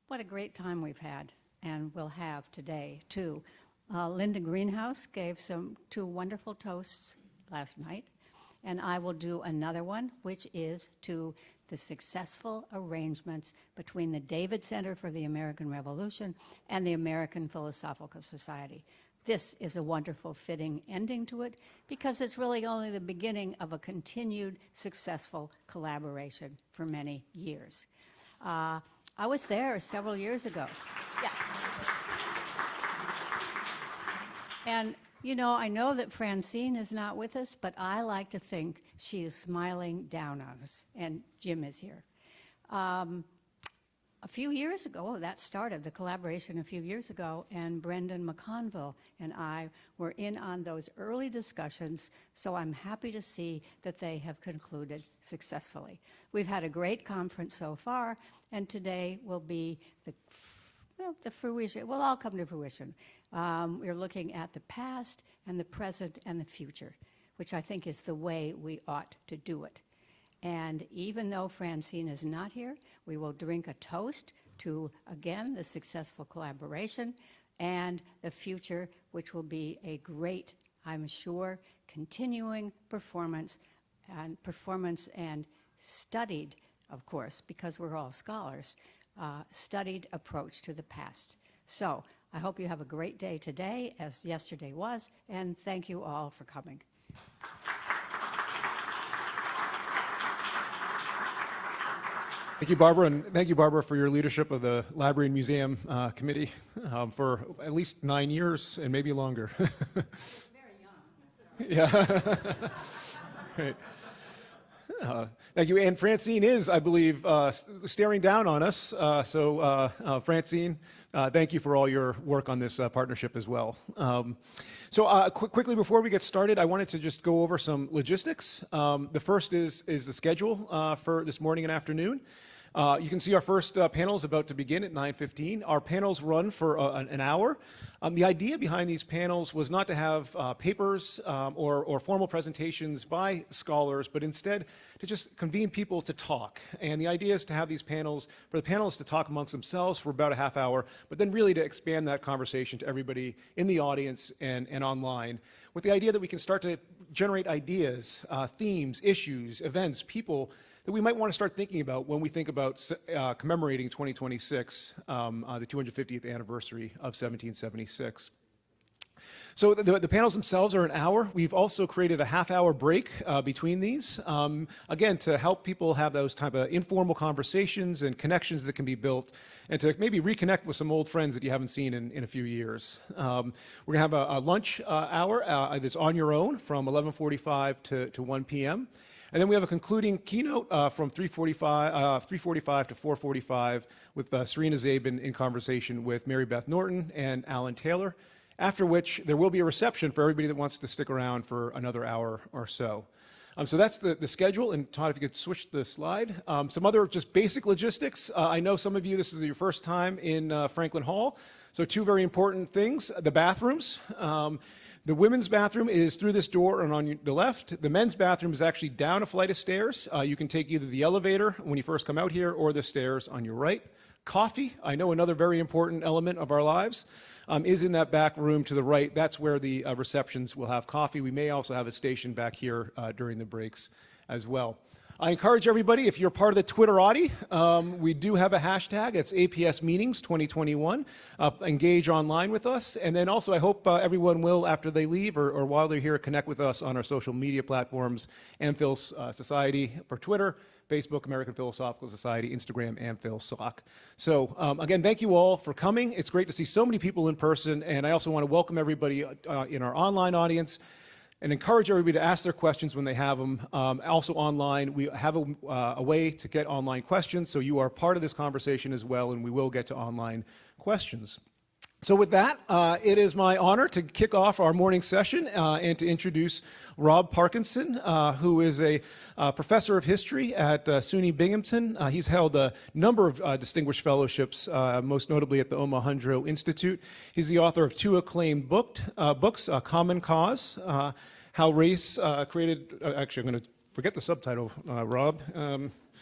What a great time we've had and will have today, too. Linda Greenhouse gave two wonderful toasts last night, and I will do another one, which is to the successful arrangements between the David Center for the American Revolution and the American Philosophical Society. This is a wonderful, fitting ending to it because it's really only the beginning of a continued successful collaboration for many years. I was there several years ago. Yes. And, you know, I know that Francine is not with us, but I like to think she is smiling down on us, and Jim is here. A few years ago, that started, the collaboration a few years ago, and Brendan McConville and I were in on those early discussions, so I'm happy to see that they have concluded successfully. We've had a great conference so far, and today will be the fruition. Will all come to fruition. We're looking at the past and the present and the future, which I think is the way we ought to do it. And even though Francine is not here, we will drink a toast to, again, the successful collaboration and the future, which will be a great, I'm sure, continuing performance and studied, of course, because we're all scholars, studied approach to the past. So I hope you have a great day today, as yesterday was, and thank you all for coming. Thank you, Barbara, and thank you, Barbara, for your leadership of the Library and Museum Committee for at least 9 years and maybe longer. Very young. Yeah. Great. Thank you. And Francine is, I believe, staring down on us. Francine, thank you for all your work on this partnership as well. Quickly before we get started, I wanted to just go over some logistics. The first is the schedule for this morning and afternoon. You can see our first panel is about to begin at 9:15. Our panels run for an hour. The idea behind these panels was not to have papers or formal presentations by scholars, but instead to just convene people to talk. And the idea is to have these panels, for the panelists to talk amongst themselves for about a half hour, but then really to expand that conversation to everybody in the audience and online, with the idea that we can start to generate ideas, themes, issues, events, people that we might want to start thinking about when we think about commemorating 2026, the 250th anniversary of 1776. So the panels themselves are an hour. We've also created a half-hour break between these, again, to help people have those type of informal conversations and connections that can be built, and to maybe reconnect with some old friends that you haven't seen in a few years. We're going to have a lunch hour that's on your own from 11:45 to 1 p.m., and then we have a concluding keynote from 3:45 to 4:45 with Serena Zabin in conversation with Mary Beth Norton and Alan Taylor, after which there will be a reception for everybody that wants to stick around for another hour or so. So that's the schedule, and Todd, if you could switch the slide. Some other just basic logistics. I know some of you, this is your first time in Franklin Hall, so two very important things. The bathrooms. The women's bathroom is through this door and on the left. The men's bathroom is actually down a flight of stairs. You can take either the elevator when you first come out here or the stairs on your right. Coffee, I know another very important element of our lives, is in that back room to the right. That's where the receptions will have coffee. We may also have a station back here during the breaks as well. I encourage everybody, if you're part of the Twitterati, we do have a hashtag. It's APS Meetings 2021. Engage online with us. And then also, I hope everyone will, after they leave or while they're here, connect with us on our social media platforms, AmPhil Society for Twitter, Facebook, American Philosophical Society, Instagram, AmPhilSoc. So again, thank you all for coming. It's great to see so many people in person. And I also want to welcome everybody in our online audience, and encourage everybody to ask their questions when they have them. Also online, we have a way to get online questions, so you are part of this conversation as well, and we will get to online questions. So with that, it is my honor to kick off our morning session and to introduce Rob Parkinson, who is a professor of history at SUNY Binghamton. He's held a number of distinguished fellowships, most notably at the Omohundro Institute. He's the author of two acclaimed books, Common Cause, How Race Created, actually I'm going to forget the subtitle, Rob.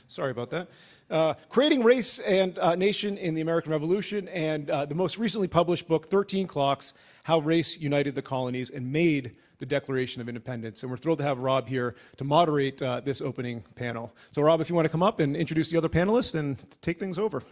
Sorry about that. Creating Race and Nation in the American Revolution, and the most recently published book, 13 Clocks, How Race United the Colonies and Made the Declaration of Independence. And we're thrilled to have Rob here to moderate this opening panel. So Rob, if you want to come up and introduce the other panelists and take things over.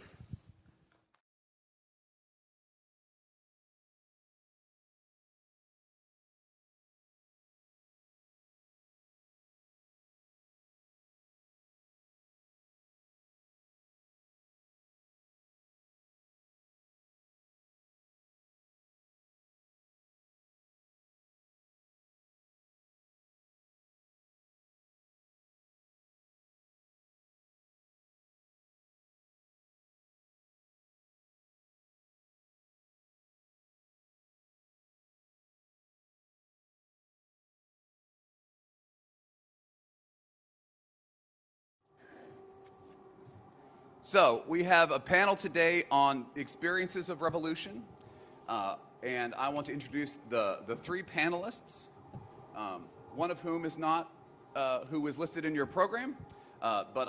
So we have a panel today on experiences of revolution, and I want to introduce the three panelists, one of whom is not who is listed in your program, but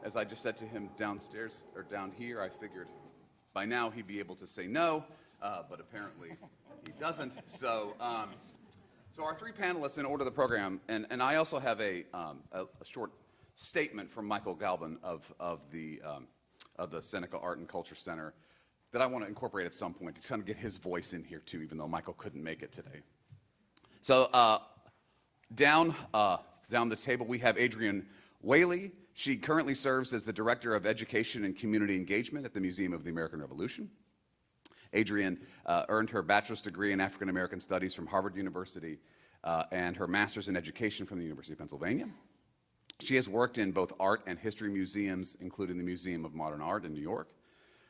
as I just said to him downstairs or down here, I figured by now he'd be able to say no, but apparently he doesn't. So our three panelists in order of the program, and I also have a short statement from Michael Galbin of the Seneca Art and Culture Center that I want to incorporate at some point to kind of get his voice in here too, even though Michael couldn't make it today. So down the table we have Adrienne Whaley. She currently serves as the Director of Education and Community Engagement at the Museum of the American Revolution. Adrienne earned her bachelor's degree in African American Studies from Harvard University and her master's in education from the University of Pennsylvania. She has worked in both art and history museums, including the Museum of Modern Art in New York,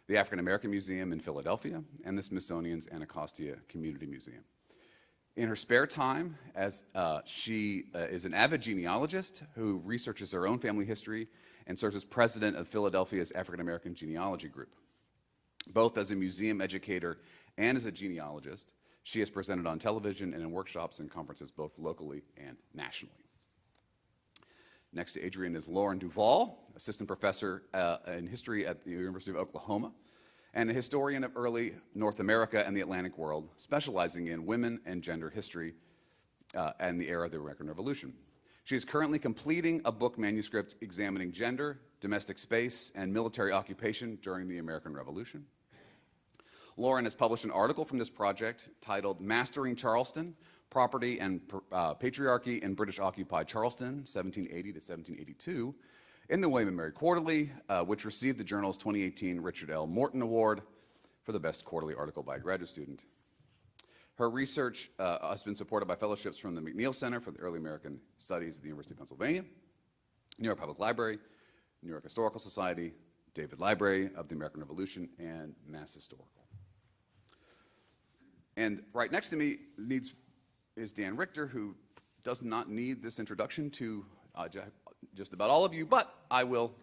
the African American Museum in Philadelphia, and the Smithsonian's Anacostia Community Museum. In her spare time, she is an avid genealogist who researches her own family history and serves as president of Philadelphia's African American Genealogy Group. Both as a museum educator and as a genealogist, she has presented on television and in workshops and conferences both locally and nationally. Next to Adrienne is Lauren Duval, assistant professor in history at the University of Oklahoma, and a historian of early North America and the Atlantic world, specializing in women and gender history and the era of the American Revolution. She is currently completing a book manuscript examining gender, domestic space, and military occupation during the American Revolution. Lauren has published an article from this project titled Mastering Charleston, Property and Patriarchy in British-Occupied Charleston, 1780 to 1782, in the William & Mary Quarterly, which received the journal's 2018 Richard L. Morton Award for the best quarterly article by a graduate student. Her research has been supported by fellowships from the McNeil Center for the Early American Studies at the University of Pennsylvania, New York Public Library, New York Historical Society, David Library of the American Revolution, and Mass Historical. And right next to me is Dan Richter, who does not need this introduction to just about all of you, but I will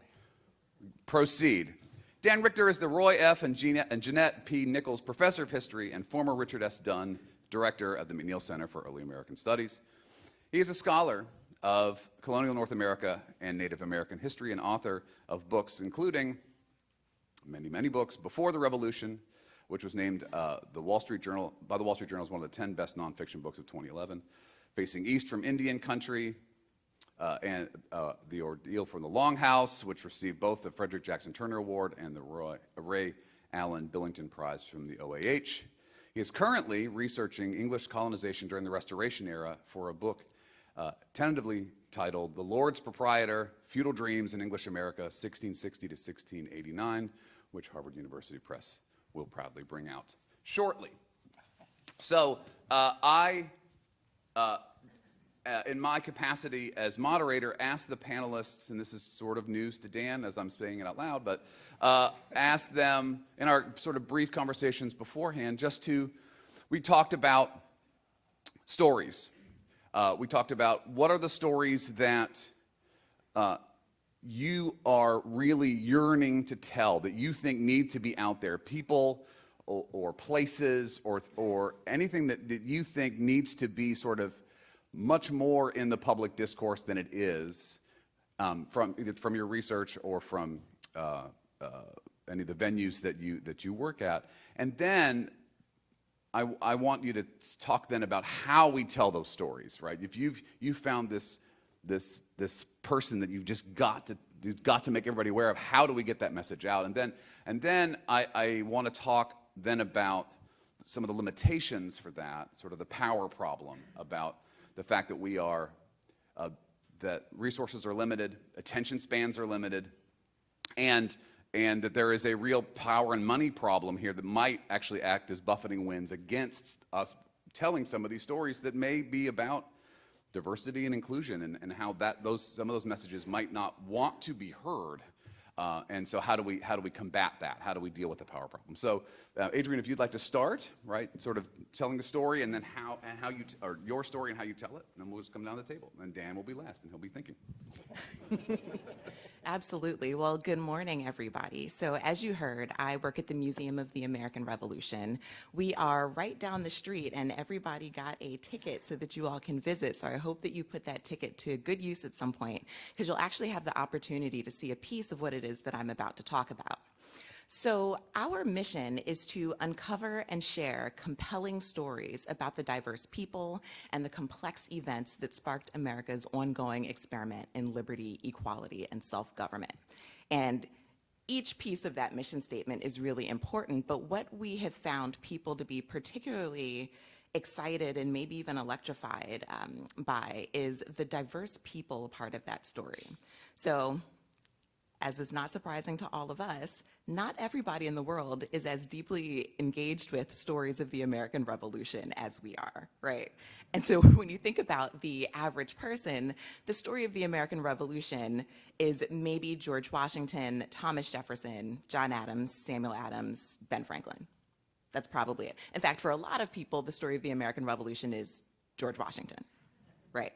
proceed. Dan Richter is the Roy F. and Jeanette P. Nichols Professor of History and former Richard S. Dunn Director of the McNeil Center for Early American Studies. He is a scholar of colonial North America and Native American history and author of books including many, many books before the Revolution, which was named by the Wall Street Journal as one of the 10 best nonfiction books of 2011, Facing East from Indian Country, and The Ordeal from the Longhouse, which received both the Frederick Jackson Turner Award and the Ray Allen Billington Prize from the OAH. He is currently researching English colonization during the Restoration era for a book tentatively titled The Lord's Proprietor, Feudal Dreams in English America, 1660 to 1689, which Harvard University Press will proudly bring out shortly. So in my capacity as moderator, asked the panelists, and this is sort of news to Dan as I'm saying it out loud, but asked them in our sort of brief conversations beforehand we talked about stories. We talked about what are the stories that you are really yearning to tell, that you think need to be out there, people or places or anything that you think needs to be sort of much more in the public discourse than it is from either from your research or from any of the venues that you work at. And then I want you to talk then about how we tell those stories, right? If you found this person that you've got to make everybody aware of, how do we get that message out? And then I want to talk then about some of the limitations for that, sort of the power problem, about the fact that we are that resources are limited, attention spans are limited, and that there is a real power and money problem here that might actually act as buffeting winds against us telling some of these stories that may be about diversity and inclusion, and how some of those messages might not want to be heard. And so how do we combat that? How do we deal with the power problem? So Adrienne, if you'd like to start, right, sort of telling the story, and then how you or your story and how you tell it, and then we'll just come down the table, and Dan will be last, and he'll be thinking. Absolutely. Well, good morning, everybody. So as you heard, I work at the Museum of the American Revolution. We are right down the street, and everybody got a ticket so that you all can visit. So I hope that you put that ticket to good use at some point, because you'll actually have the opportunity to see a piece of what it is that I'm about to talk about. So our mission is to uncover and share compelling stories about the diverse people and the complex events that sparked America's ongoing experiment in liberty, equality, and self-government. And each piece of that mission statement is really important, but what we have found people to be particularly excited and maybe even electrified by is the diverse people part of that story. So, as is not surprising to all of us, not everybody in the world is as deeply engaged with stories of the American Revolution as we are, right? And so when you think about the average person, the story of the American Revolution is maybe George Washington, Thomas Jefferson, John Adams, Samuel Adams, Ben Franklin. That's probably it. In fact, for a lot of people, the story of the American Revolution is George Washington, right?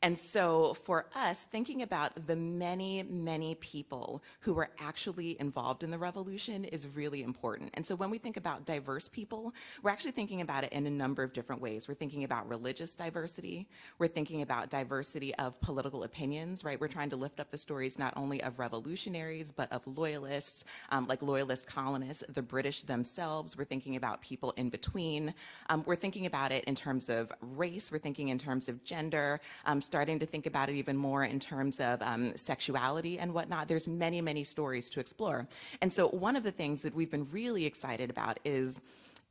And so for us, thinking about the many, many people who were actually involved in the revolution is really important. And so when we think about diverse people, we're actually thinking about it in a number of different ways. We're thinking about religious diversity. We're thinking about diversity of political opinions, right? We're trying to lift up the stories not only of revolutionaries, but of loyalists, like loyalist colonists, the British themselves. We're thinking about people in between. We're thinking about it in terms of race. We're thinking in terms of gender, starting to think about it even more in terms of sexuality and whatnot. There's many, many stories to explore. And so one of the things that we've been really excited about is,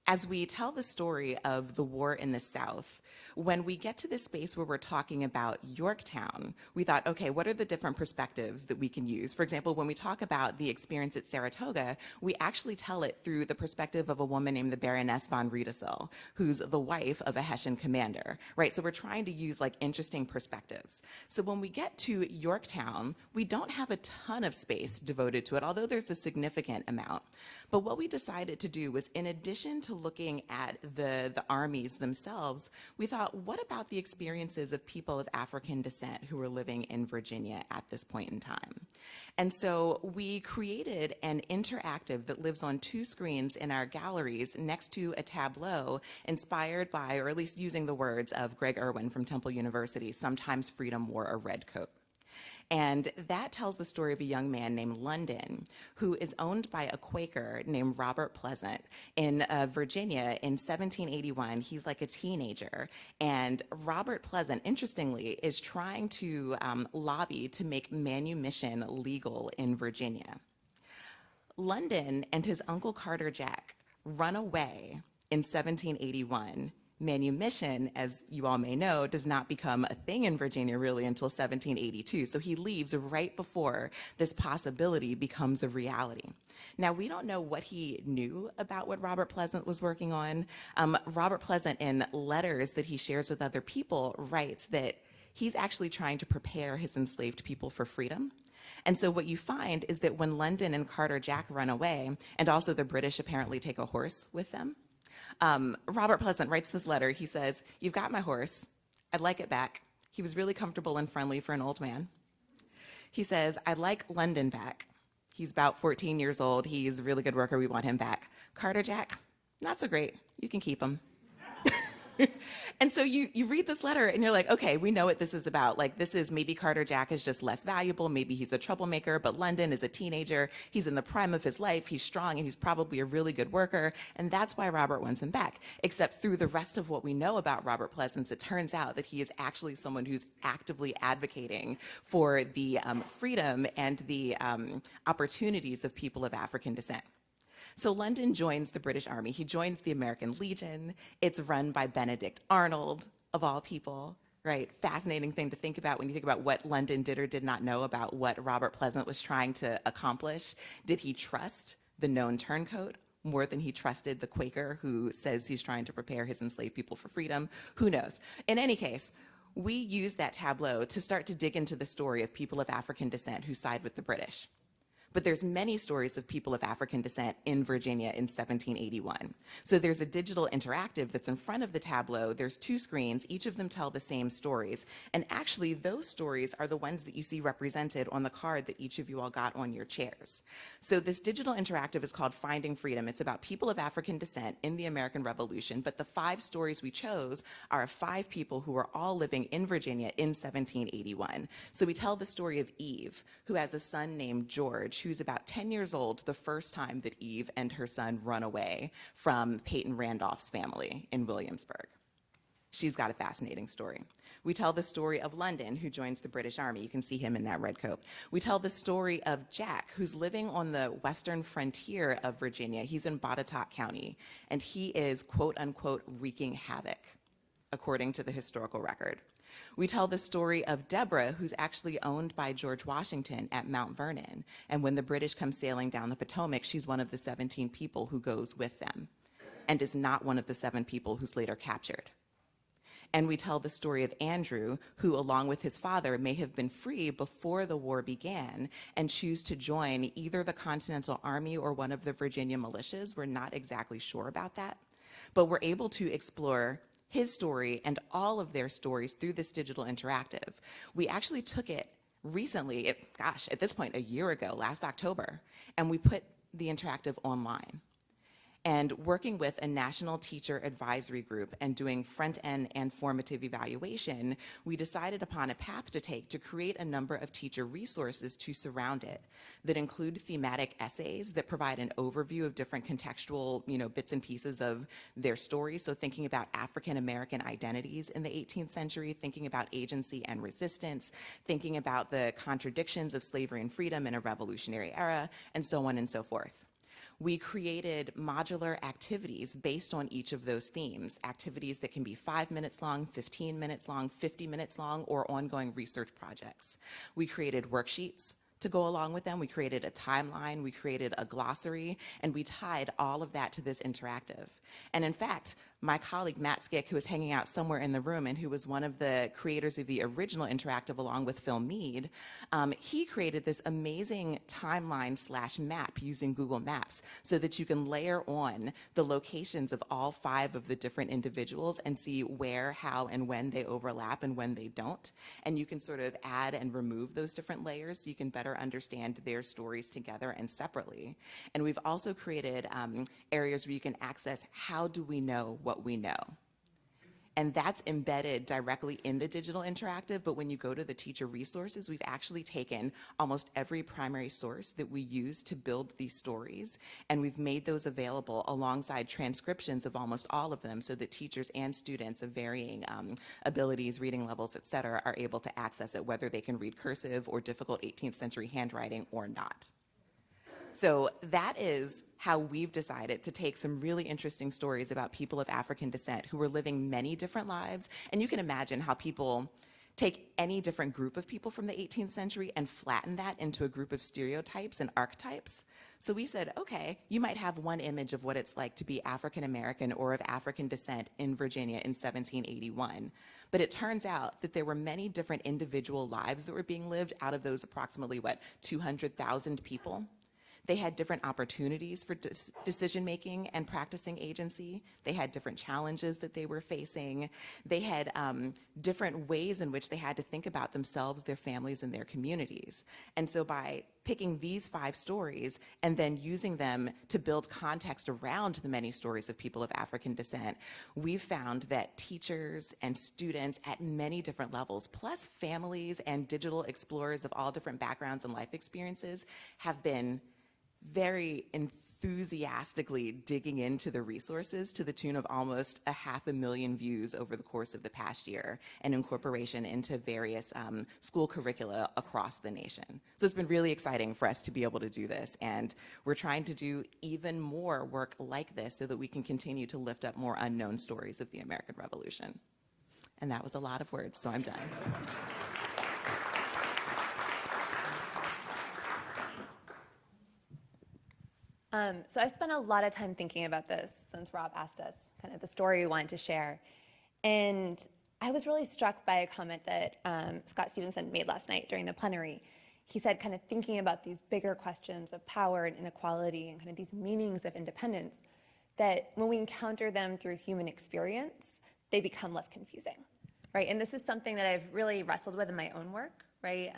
as we tell the story of the war in the South, when we get to this space where we're talking about Yorktown, we thought, okay, what are the different perspectives that we can use? For example, when we talk about the experience at Saratoga, we actually tell it through the perspective of a woman named the Baroness von Riedesel, who's the wife of a Hessian commander, right? So we're trying to use like interesting perspectives. So when we get to Yorktown, we don't have a ton of space devoted to it, although there's a significant amount. But what we decided to do was, in addition to looking at the armies themselves, we thought, what about the experiences of people of African descent who were living in Virginia at this point in time? And so we created an interactive that lives on 2 screens in our galleries next to a tableau inspired by, or at least using the words of Greg Irwin from Temple University, "Sometimes freedom wore a red coat." And that tells the story of a young man named London, who is owned by a Quaker named Robert Pleasant in Virginia in 1781. He's like a teenager. And Robert Pleasant, interestingly, is trying to lobby to make manumission legal in Virginia. London and his uncle Carter Jack run away in 1781. Manumission, as you all may know, does not become a thing in Virginia really until 1782. So he leaves right before this possibility becomes a reality. Now, we don't know what he knew about what Robert Pleasant was working on. Robert Pleasant, in letters that he shares with other people, writes that he's actually trying to prepare his enslaved people for freedom. And so what you find is that when London and Carter Jack run away, and also the British apparently take a horse with them, Robert Pleasant writes this letter. He says, "You've got my horse. I'd like it back. He was really comfortable and friendly for an old man." He says, "I'd like London back. He's about 14 years old. He's a really good worker. We want him back. Carter Jack, not so great. You can keep him." And so you read this letter and you're like, okay, we know what this is about. Like, this is maybe Carter Jack is just less valuable. Maybe he's a troublemaker, but London is a teenager. He's in the prime of his life. He's strong and he's probably a really good worker. And that's why Robert wants him back. Except through the rest of what we know about Robert Pleasance, it turns out that he is actually someone who's actively advocating for the freedom and the opportunities of people of African descent. So London joins the British Army. He joins the American Legion. It's run by Benedict Arnold, of all people, right? Fascinating thing to think about when you think about what London did or did not know about what Robert Pleasant was trying to accomplish. Did he trust the known turncoat more than he trusted the Quaker who says he's trying to prepare his enslaved people for freedom? Who knows? In any case, we use that tableau to start to dig into the story of people of African descent who side with the British. But there's many stories of people of African descent in Virginia in 1781. So there's a digital interactive that's in front of the tableau. There's 2 screens. Each of them tell the same stories. And actually, those stories are the ones that you see represented on the card that each of you all got on your chairs. So this digital interactive is called Finding Freedom. It's about people of African descent in the American Revolution. But the 5 stories we chose are of 5 people who were all living in Virginia in 1781. So we tell the story of Eve, who has a son named George, who's about 10 years old the first time that Eve and her son run away from Peyton Randolph's family in Williamsburg. She's got a fascinating story. We tell the story of London, who joins the British Army. You can see him in that red coat. We tell the story of Jack, who's living on the western frontier of Virginia. He's in Botetourt County, and he is, quote unquote, wreaking havoc, according to the historical record. We tell the story of Deborah, who's actually owned by George Washington at Mount Vernon. And when the British come sailing down the Potomac, she's one of the 17 people who goes with them and is not one of the 7 people who's later captured. And we tell the story of Andrew, who, along with his father, may have been free before the war began and choose to join either the Continental Army or one of the Virginia militias. We're not exactly sure about that, but we're able to explore his story and all of their stories through this digital interactive. We actually took it recently, at this point, a year ago, last October, and we put the interactive online. And working with a national teacher advisory group and doing front-end and formative evaluation, we decided upon a path to take to create a number of teacher resources to surround it that include thematic essays that provide an overview of different contextual, bits and pieces of their stories. So thinking about African American identities in the 18th century, thinking about agency and resistance, thinking about the contradictions of slavery and freedom in a revolutionary era, and so on and so forth. We created modular activities based on each of those themes, activities that can be 5 minutes long, 15 minutes long, 50 minutes long, or ongoing research projects. We created worksheets to go along with them. We created a timeline, we created a glossary, and we tied all of that to this interactive. And in fact, my colleague Matt Skick, who is hanging out somewhere in the room and who was one of the creators of the original interactive along with Phil Mead, he created this amazing timeline/map using Google Maps so that you can layer on the locations of all 5 of the different individuals and see where, how, and when they overlap and when they don't. And you can sort of add and remove those different layers so you can better understand their stories together and separately. And we've also created areas where you can access how do we know what we know. And that's embedded directly in the digital interactive, but when you go to the teacher resources, we've actually taken almost every primary source that we use to build these stories, and we've made those available alongside transcriptions of almost all of them so that teachers and students of varying abilities, reading levels, et cetera, are able to access it, whether they can read cursive or difficult 18th century handwriting or not. So that is how we've decided to take some really interesting stories about people of African descent who were living many different lives. And you can imagine how people take any different group of people from the 18th century and flatten that into a group of stereotypes and archetypes. So we said, okay, you might have one image of what it's like to be African American or of African descent in Virginia in 1781. But it turns out that there were many different individual lives that were being lived out of those approximately, 200,000 people. They had different opportunities for decision-making and practicing agency. They had different challenges that they were facing. They had different ways in which they had to think about themselves, their families, and their communities. And so by picking these 5 stories and then using them to build context around the many stories of people of African descent, we've found that teachers and students at many different levels, plus families and digital explorers of all different backgrounds and life experiences, have been very enthusiastically digging into the resources to the tune of almost 500,000 views over the course of the past year and incorporation into various school curricula across the nation. So it's been really exciting for us to be able to do this, and we're trying to do even more work like this so that we can continue to lift up more unknown stories of the American Revolution. And that was a lot of words, so I'm done. So I've spent a lot of time thinking about this since Rob asked us kind of the story we wanted to share. And I was really struck by a comment that Scott Stevenson made last night during the plenary. He said, kind of thinking about these bigger questions of power and inequality and kind of these meanings of independence, that when we encounter them through human experience, they become less confusing, right? And this is something that I've really wrestled with in my own work, right?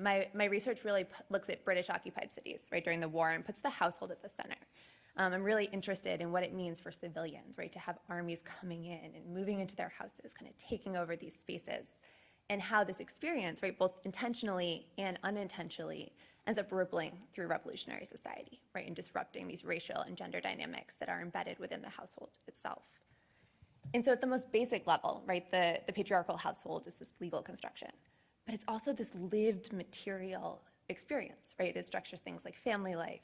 My research really looks at British occupied cities, right, during the war and puts the household at the center. I'm really interested in what it means for civilians, right, to have armies coming in and moving into their houses, kind of taking over these spaces, and how this experience, right, both intentionally and unintentionally, ends up rippling through revolutionary society, right, and disrupting these racial and gender dynamics that are embedded within the household itself. And so at the most basic level, right, the patriarchal household is this legal construction. But it's also this lived material experience, right? It structures things like family life,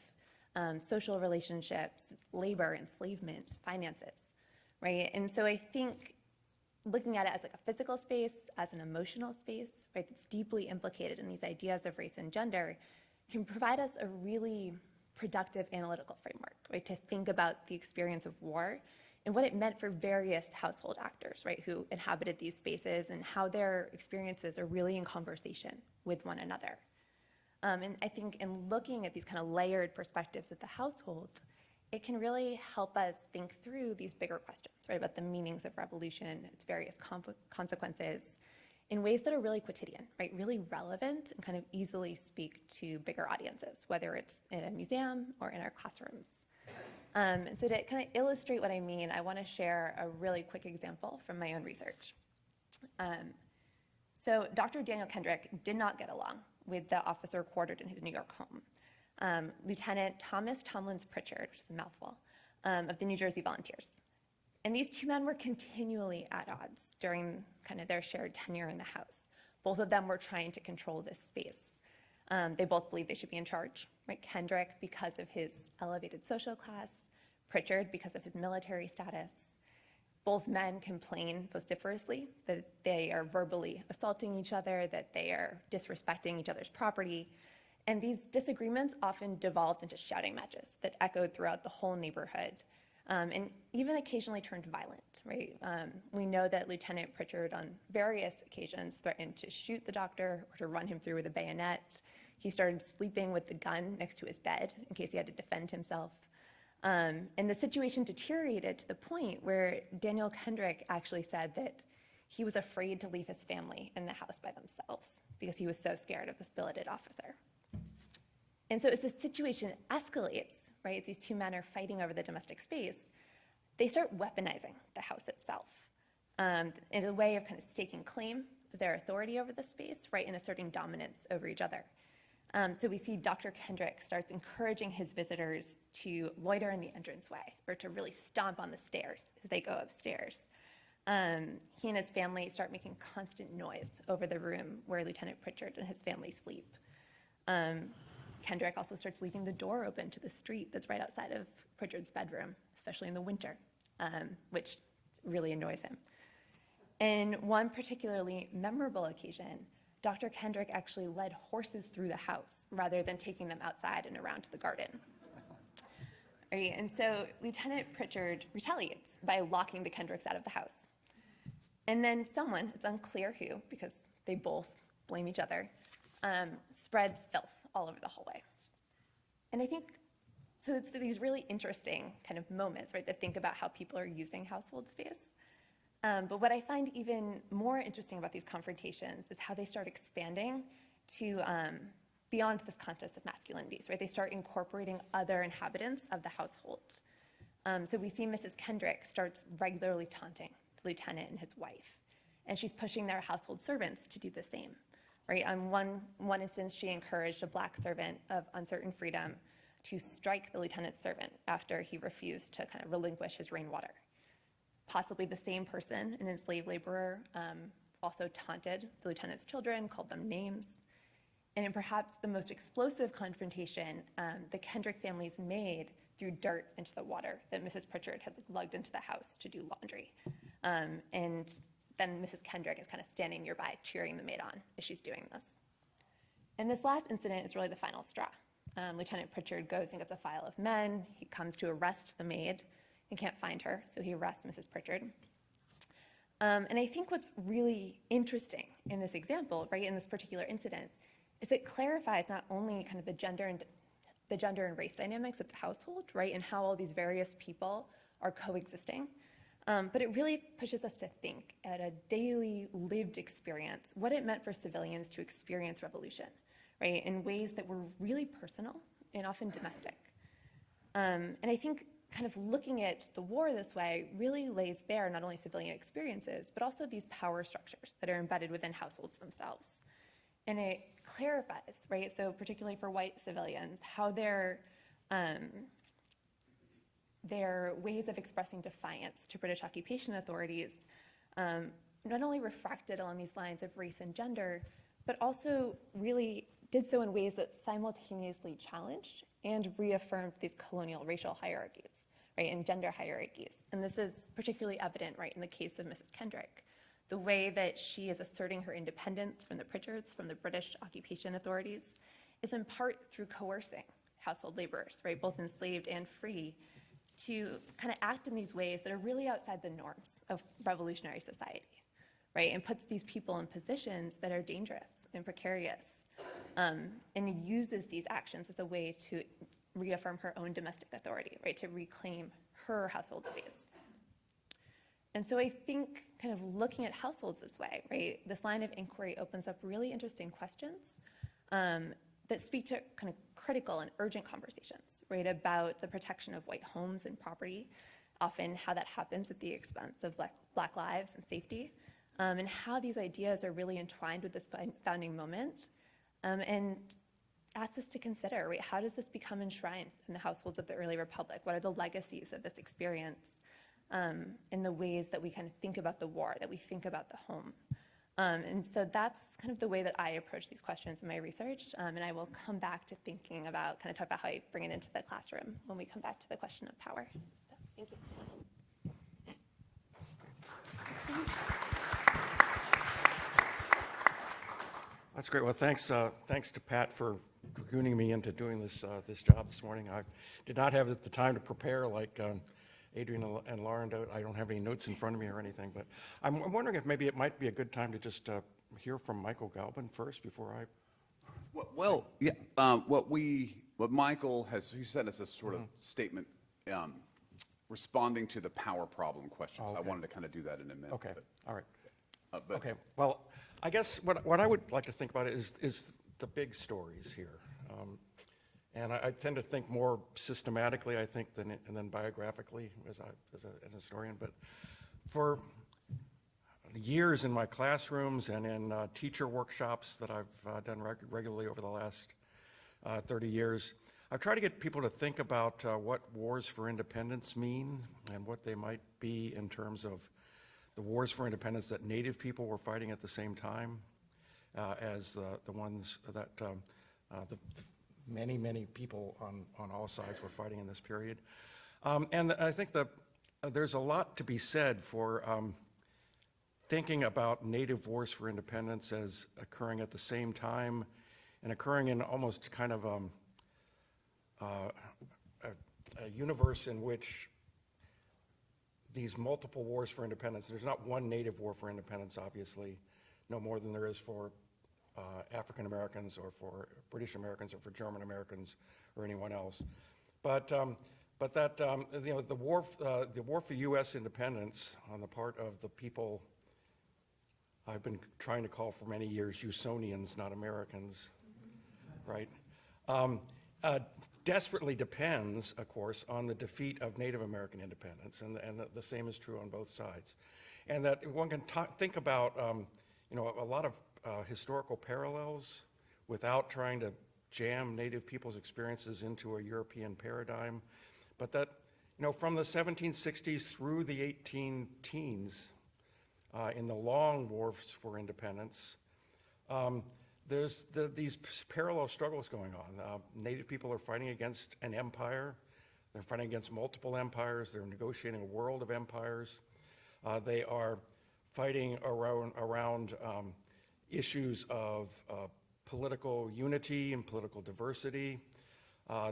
social relationships, labor, enslavement, finances, right? And so I think looking at it as like a physical space, as an emotional space, right, that's deeply implicated in these ideas of race and gender, can provide us a really productive analytical framework, right, to think about the experience of war and what it meant for various household actors, right, who inhabited these spaces and how their experiences are really in conversation with one another. And I think in looking at these kind of layered perspectives of the household, it can really help us think through these bigger questions, right, about the meanings of revolution, its various consequences, in ways that are really quotidian, right, really relevant and kind of easily speak to bigger audiences, whether it's in a museum or in our classrooms. And so to kind of illustrate what I mean, I want to share a really quick example from my own research. So Dr. Daniel Kendrick did not get along with the officer quartered in his New York home, Lieutenant Thomas Tomlins Pritchard, which is a mouthful, of the New Jersey Volunteers. And these 2 men were continually at odds during kind of their shared tenure in the House. Both of them were trying to control this space. They both believed they should be in charge, right? Kendrick because of his elevated social class, Pritchard because of his military status. Both men complain vociferously that they are verbally assaulting each other, that they are disrespecting each other's property. And these disagreements often devolved into shouting matches that echoed throughout the whole neighborhood, and even occasionally turned violent, right? We know that Lieutenant Pritchard on various occasions threatened to shoot the doctor or to run him through with a bayonet. He started sleeping with the gun next to his bed in case he had to defend himself. And the situation deteriorated to the point where Daniel Kendrick actually said that he was afraid to leave his family in the house by themselves because he was so scared of this billeted officer. And so as the situation escalates, right, as these 2 men are fighting over the domestic space, they start weaponizing the house itself in a way of kind of staking claim of their authority over the space, right, and asserting dominance over each other. So we see Dr. Kendrick starts encouraging his visitors to loiter in the entranceway or to really stomp on the stairs as they go upstairs. He and his family start making constant noise over the room where Lieutenant Pritchard and his family sleep. Kendrick also starts leaving the door open to the street that's right outside of Pritchard's bedroom, especially in the winter, which really annoys him. And one particularly memorable occasion, Dr. Kendrick actually led horses through the house rather than taking them outside and around to the garden. Right, and so Lieutenant Pritchard retaliates by locking the Kendricks out of the house. And then someone, it's unclear who, because they both blame each other, spreads filth all over the hallway. And I think, so it's these really interesting kind of moments, right, that think about how people are using household space. But what I find even more interesting about these confrontations is how they start expanding to beyond this context of masculinities, right? They start incorporating other inhabitants of the household. So we see Mrs. Kendrick starts regularly taunting the lieutenant and his wife, and she's pushing their household servants to do the same, right? On one instance, she encouraged a black servant of uncertain freedom to strike the lieutenant's servant after he refused to kind of relinquish his rainwater. Possibly the same person, an enslaved laborer, also taunted the lieutenant's children, called them names. And in perhaps the most explosive confrontation, the Kendrick families made threw dirt into the water that Mrs. Pritchard had lugged into the house to do laundry. And then Mrs. Kendrick is kind of standing nearby, cheering the maid on as she's doing this. And this last incident is really the final straw. Lieutenant Pritchard goes and gets a file of men. He comes to arrest the maid and can't find her, so he arrests Mrs. Pritchard. And I think what's really interesting in this example, right, in this particular incident, is it clarifies not only kind of the gender and race dynamics of the household, right, and how all these various people are coexisting, but it really pushes us to think at a daily lived experience what it meant for civilians to experience revolution, right, in ways that were really personal and often domestic. And I think kind of looking at the war this way really lays bare not only civilian experiences, but also these power structures that are embedded within households themselves. And it clarifies, right, so particularly for white civilians, how their ways of expressing defiance to British occupation authorities not only refracted along these lines of race and gender, but also really did so in ways that simultaneously challenged and reaffirmed these colonial racial hierarchies, right, and gender hierarchies. And this is particularly evident, right, in the case of Mrs. Kendrick. The way that she is asserting her independence from the Pritchards, from the British occupation authorities, is in part through coercing household laborers, right, both enslaved and free, to kind of act in these ways that are really outside the norms of revolutionary society, right, and puts these people in positions that are dangerous and precarious, and uses these actions as a way to reaffirm her own domestic authority, right, to reclaim her household space. And so I think kind of looking at households this way, right, this line of inquiry opens up really interesting questions that speak to kind of critical and urgent conversations, right, about the protection of white homes and property, often how that happens at the expense of black lives and safety, and how these ideas are really entwined with this founding moment, and asks us to consider, right, how does this become enshrined in the households of the early republic? What are the legacies of this experience in the ways that we kind of think about the war, that we think about the home? And so that's kind of the way that I approach these questions in my research, and I will come back to thinking about, kind of talk about how I bring it into the classroom when we come back to the question of power. So, thank you. That's great. Well, thanks to Pat for dragooning me into doing this job this morning. I did not have the time to prepare like Adrienne and Lauren do. I don't have any notes in front of me or anything, but I'm wondering if maybe it might be a good time to just hear from Michael Galbin first before I. Well, yeah. What Michael has, he sent us a sort of statement responding to the power problem questions. Oh, okay. I wanted to kind of do that in a minute. Okay. All right. But Okay. Well, I guess what I would like to think about is the big stories here. And I tend to think more systematically, I think, than biographically as an historian. But for years in my classrooms and in teacher workshops that I've done regularly over the last 30 years, I've tried to get people to think about what wars for independence mean and what they might be in terms of the wars for independence that Native people were fighting at the same time as the ones that the many people on all sides were fighting in this period. And I think there's a lot to be said for thinking about Native wars for independence as occurring at the same time and occurring in almost kind of a universe in which these multiple wars for independence, there's not one Native war for independence, obviously, no more than there is for African Americans or for British Americans or for German Americans or anyone else. But that the war for U.S. independence on the part of the people I've been trying to call for many years Usonians, not Americans, right? Desperately depends, of course, on the defeat of Native American independence, and the same is true on both sides. And that one can think about, a lot of historical parallels without trying to jam Native people's experiences into a European paradigm, but that, from the 1760s through the 18 teens, in the long wars for independence, there's these parallel struggles going on. Native people are fighting against an empire. They're fighting against multiple empires. They're negotiating a world of empires. They are fighting around issues of political unity and political diversity.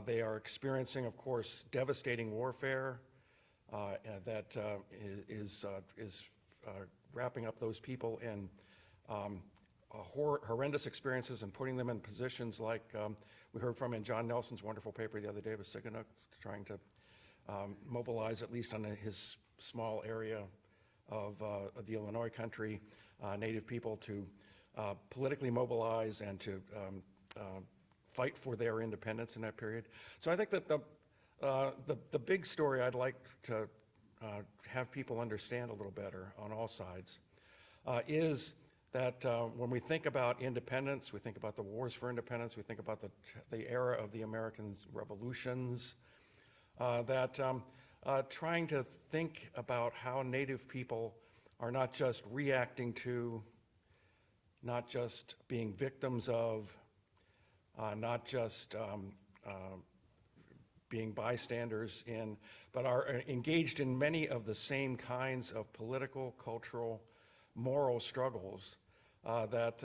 They are experiencing, of course, devastating warfare that is wrapping up those people in horrendous experiences and putting them in positions like we heard from in John Nelson's wonderful paper the other day with Siganuk, trying to mobilize, at least on his small area of the Illinois country, Native people to politically mobilize and to fight for their independence in that period. So I think that the big story I'd like to have people understand a little better on all sides is that when we think about independence, we think about the wars for independence, we think about the era of the American revolutions, that trying to think about how Native people are not just reacting to, not just being victims of, not just being bystanders in, but are engaged in many of the same kinds of political, cultural, moral struggles that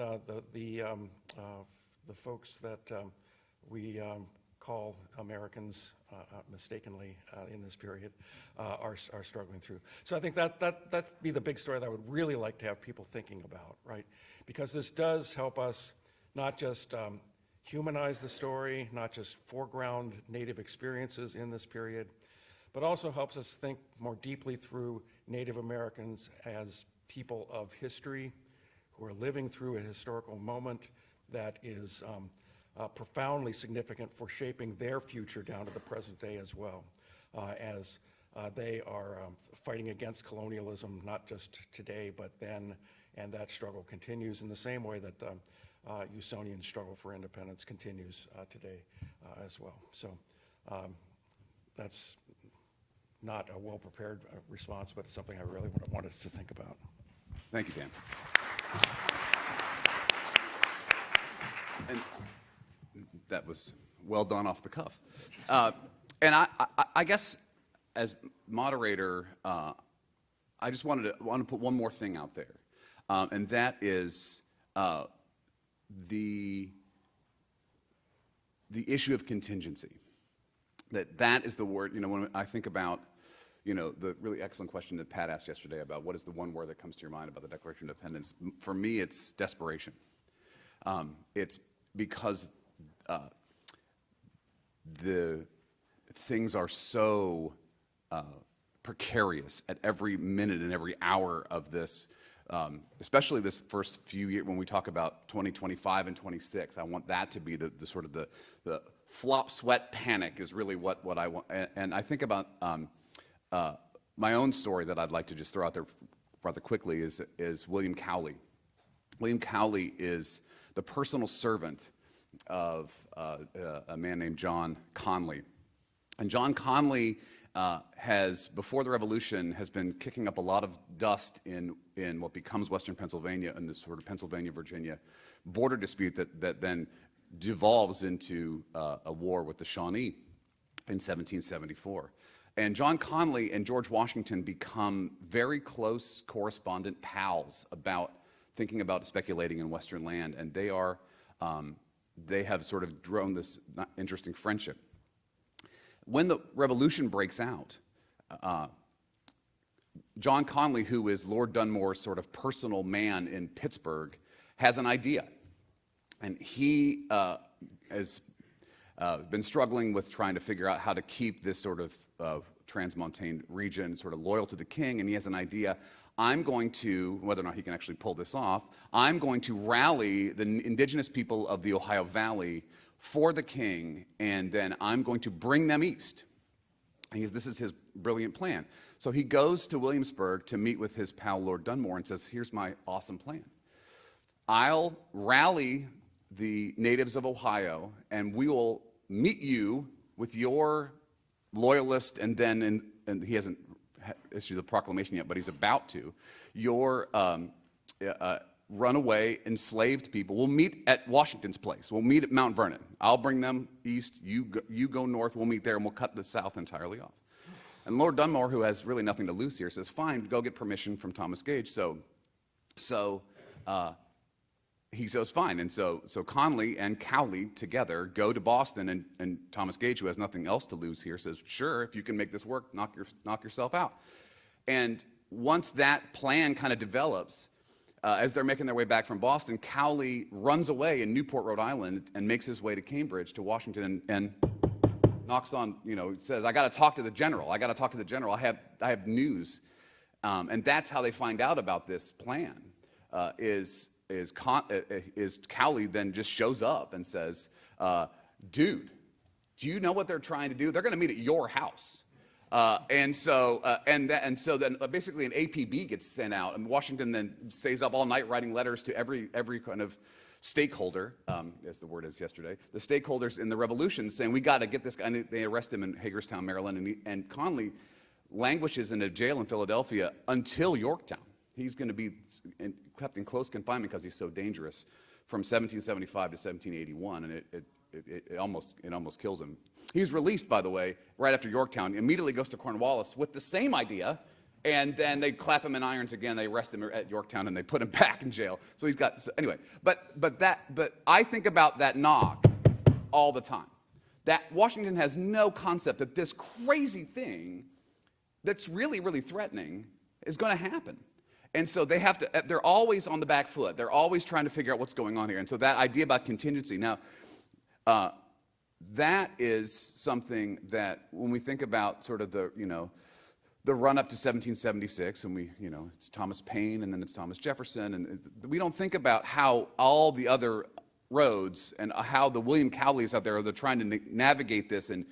the folks that we call Americans mistakenly in this period are struggling through. So I think that'd be the big story that I would really like to have people thinking about, right? Because this does help us not just humanize the story, not just foreground Native experiences in this period, but also helps us think more deeply through Native Americans as people of history who are living through a historical moment that is profoundly significant for shaping their future down to the present day as well, as they are fighting against colonialism, not just today, but then, and that struggle continues in the same way that Usonian struggle for independence continues today as well. So that's not a well-prepared response, but it's something I really want us to think about. Thank you, Dan. And that was well done off the cuff. And I guess as moderator, I just want to put one more thing out there, and that is the issue of contingency. That is the word, when I think about, the really excellent question that Pat asked yesterday about what is the one word that comes to your mind about the Declaration of Independence. For me, it's desperation. It's because the things are so precarious at every minute and every hour of this, especially this first few years when we talk about 2025 and 26. I want that to be the sort of the flop, sweat, panic is really what I want. And I think about my own story that I'd like to just throw out there rather quickly is William Cowley. William Cowley is the personal servant of a man named John Conley. And John Conley before the Revolution, has been kicking up a lot of dust in what becomes Western Pennsylvania and this sort of Pennsylvania-Virginia border dispute that then devolves into a war with the Shawnee in 1774. And John Conley and George Washington become very close correspondent pals about thinking about speculating in Western land, and they have sort of grown this interesting friendship. When the Revolution breaks out, John Conley, who is Lord Dunmore's sort of personal man in Pittsburgh, has an idea. And he has been struggling with trying to figure out how to keep this sort of transmontane region sort of loyal to the king, and he has an idea. I'm going to, whether or not he can actually pull this off, I'm going to rally the indigenous people of the Ohio Valley for the king, and then I'm going to bring them east. And this is his brilliant plan. So he goes to Williamsburg to meet with his pal Lord Dunmore and says, here's my awesome plan. I'll rally the natives of Ohio, and we will meet you with your loyalist, and then, and he hasn't issued the proclamation yet, but he's about to, your runaway enslaved people. We'll meet at Washington's place. We'll meet at Mount Vernon. I'll bring them east, you go north, we'll meet there, and we'll cut the south entirely off. And Lord Dunmore, who has really nothing to lose here, says, fine, go get permission from Thomas Gage. So he says, fine. And so Conley and Cowley together go to Boston, and Thomas Gage, who has nothing else to lose here, says, sure, if you can make this work, knock yourself out. And once that plan kind of develops, as they're making their way back from Boston, Cowley runs away in Newport, Rhode Island, and makes his way to Cambridge, to Washington, and knocks on, says, I got to talk to the general. I have news. And that's how they find out about this plan, is Cowley then just shows up and says, dude, do you know what they're trying to do? They're going to meet at your house. And so then basically an APB gets sent out, and Washington then stays up all night writing letters to every kind of stakeholder, as the word is yesterday, the stakeholders in the revolution, saying, we got to get this guy. And they arrest him in Hagerstown, Maryland, and Conley languishes in a jail in Philadelphia until Yorktown. He's going to be kept in close confinement because he's so dangerous from 1775 to 1781, and it almost kills him. He's released, by the way, right after Yorktown, immediately goes to Cornwallis with the same idea, and then they clap him in irons again. They arrest him at Yorktown, and they put him back in jail. So he's got, anyway, but I think about that knock all the time. That Washington has no concept that this crazy thing that's really, really threatening is going to happen. And so they're always on the back foot. They're always trying to figure out what's going on here. And so that idea about contingency, now, that is something that when we think about sort of the run up to 1776, and it's Thomas Paine, and then it's Thomas Jefferson, and we don't think about how all the other roads and how the William Cowleys out there are trying to navigate this and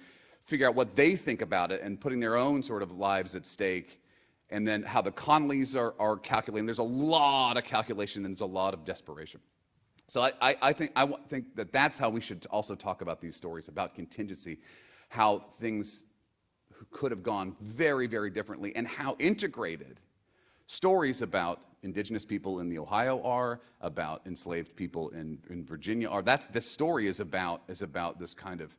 figure out what they think about it and putting their own sort of lives at stake. And then how the Conleys are calculating. There's a lot of calculation and there's a lot of desperation. So I think that that's how we should also talk about these stories, about contingency, how things could have gone very, very differently, and how integrated stories about indigenous people in the Ohio are, about enslaved people in Virginia are. This story is about this kind of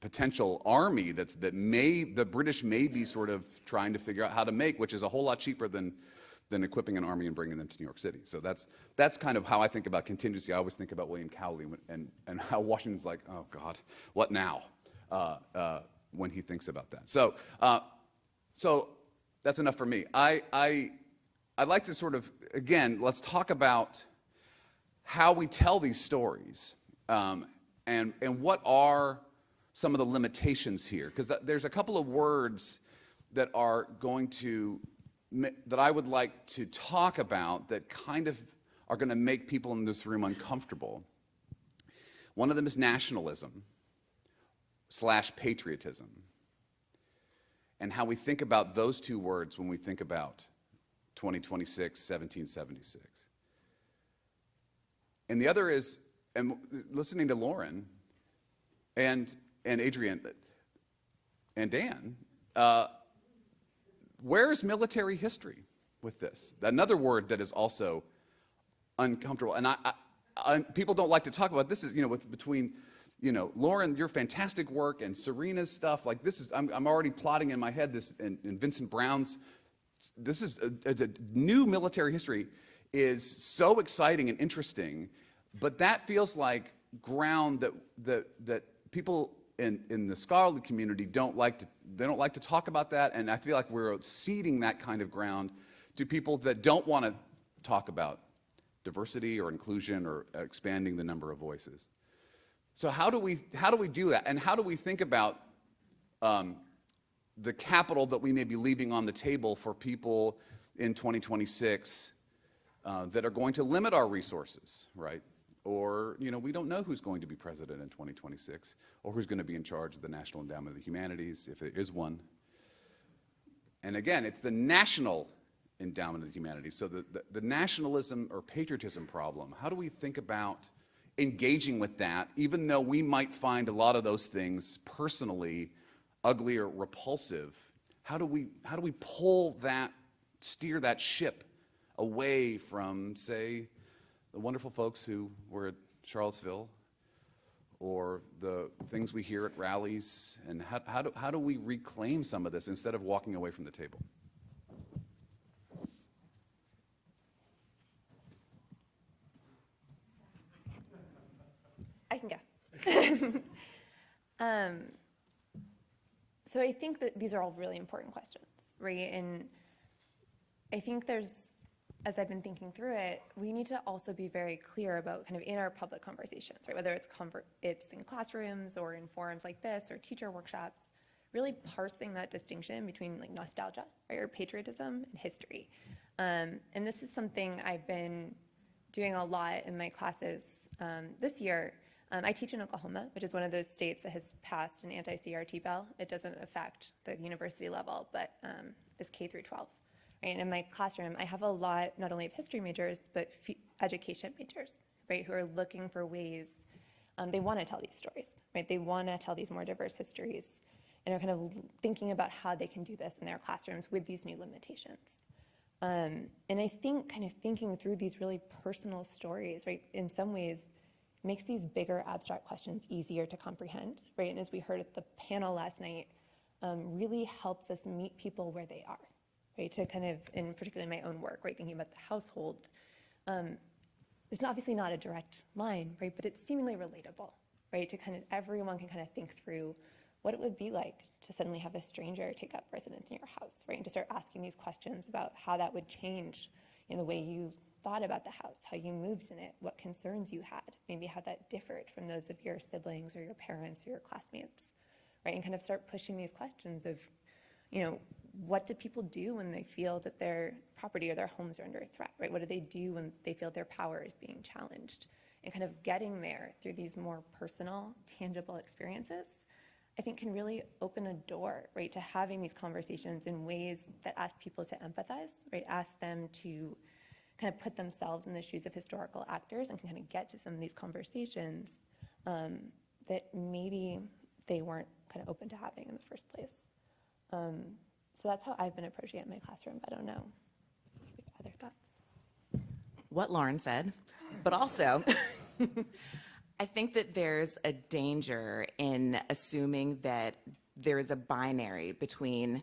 potential army that the British may be sort of trying to figure out how to make, which is a whole lot cheaper than equipping an army and bringing them to New York City. So that's kind of how I think about contingency. I always think about William Cowley and how Washington's like, oh God, what now? When he thinks about that. So that's enough for me. I'd like to sort of, again, let's talk about how we tell these stories, and what are some of the limitations here, because there's a couple of words that are that I would like to talk about that kind of are going to make people in this room uncomfortable. One of them is nationalism / patriotism, and how we think about those two words when we think about 2026, 1776. And the other is, and listening to Lauren and Adrienne and Dan, where's military history with this? Another word that is also uncomfortable, and people don't like to talk about this. Is between Lauren, your fantastic work, and Serena's stuff. Like this is, I'm already plotting in my head this, and Vincent Brown's. This is a new military history is so exciting and interesting, but that feels like ground that people in the scholarly community don't like to talk about that, and I feel like we're ceding that kind of ground to people that don't want to talk about diversity or inclusion or expanding the number of voices. So how do we do that? And how do we think about the capital that we may be leaving on the table for people in 2026 that are going to limit our resources, right? Or, we don't know who's going to be president in 2026 or who's going to be in charge of the National Endowment of the Humanities, if there is one. And again, it's the National Endowment of the Humanities. So the nationalism or patriotism problem, how do we think about engaging with that, even though we might find a lot of those things personally ugly or repulsive? How do we steer that ship away from, say, the wonderful folks who were at Charlottesville, or the things we hear at rallies, and how do we reclaim some of this instead of walking away from the table? I can go. So I think that these are all really important questions, right? And I think as I've been thinking through it, we need to also be very clear about kind of in our public conversations, right? Whether it's in classrooms or in forums like this or teacher workshops, really parsing that distinction between like nostalgia, right, or patriotism and history. And this is something I've been doing a lot in my classes this year. I teach in Oklahoma, which is one of those states that has passed an anti-CRT bill. It doesn't affect the university level, but is K through 12. Right? And in my classroom, I have a lot, not only of history majors, but education majors, right, who are looking for ways, they want to tell these stories, right? They want to tell these more diverse histories, and are kind of thinking about how they can do this in their classrooms with these new limitations. And I think kind of thinking through these really personal stories, right, in some ways, makes these bigger abstract questions easier to comprehend, right? And as we heard at the panel last night, really helps us meet people where they are, right? To kind of, in particularly my own work, right, thinking about the household, it's obviously not a direct line, right? But it's seemingly relatable, right? To kind of, everyone can kind of think through what it would be like to suddenly have a stranger take up residence in your house, right? And to start asking these questions about how that would change in the way you thought about the house, how you moved in it, what concerns you had, maybe how that differed from those of your siblings or your parents or your classmates, right? And kind of start pushing these questions of, what do people do when they feel that their property or their homes are under threat, right? What do they do when they feel their power is being challenged? And kind of getting there through these more personal, tangible experiences, I think can really open a door, right, to having these conversations in ways that ask people to empathize, right? Ask them to kind of put themselves in the shoes of historical actors and can kind of get to some of these conversations that maybe they weren't kind of open to having in the first place. So that's how I've been approaching it in my classroom. I don't know. Other thoughts? What Lauren said, but also I think that there's a danger in assuming that there is a binary between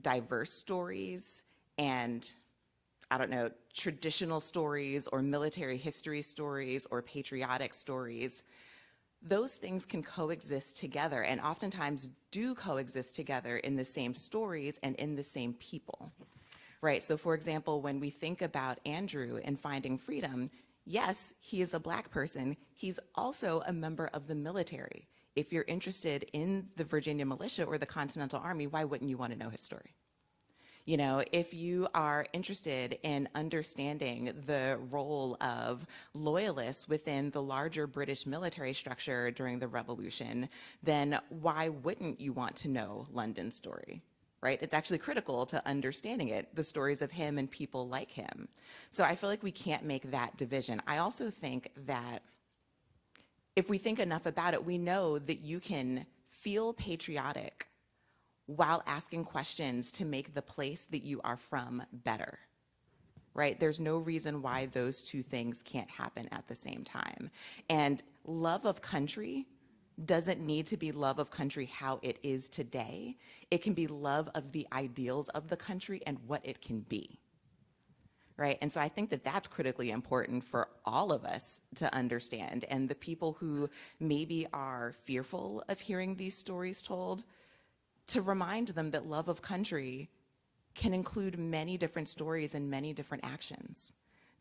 diverse stories and, I don't know, traditional stories or military history stories or patriotic stories. Those things can coexist together and oftentimes do coexist together in the same stories and in the same people, right? So for example, when we think about Andrew in Finding Freedom, yes, he is a Black person. He's also a member of the military. If you're interested in the Virginia militia or the Continental Army, why wouldn't you want to know his story? If you are interested in understanding the role of loyalists within the larger British military structure during the Revolution, then why wouldn't you want to know London's story, right? It's actually critical to understanding it, the stories of him and people like him. So I feel like we can't make that division. I also think that if we think enough about it, we know that you can feel patriotic while asking questions to make the place that you are from better, right? There's no reason why those two things can't happen at the same time. And love of country doesn't need to be love of country how it is today. It can be love of the ideals of the country and what it can be, right? And so I think that that's critically important for all of us to understand. And the people who maybe are fearful of hearing these stories told, to remind them that love of country can include many different stories and many different actions.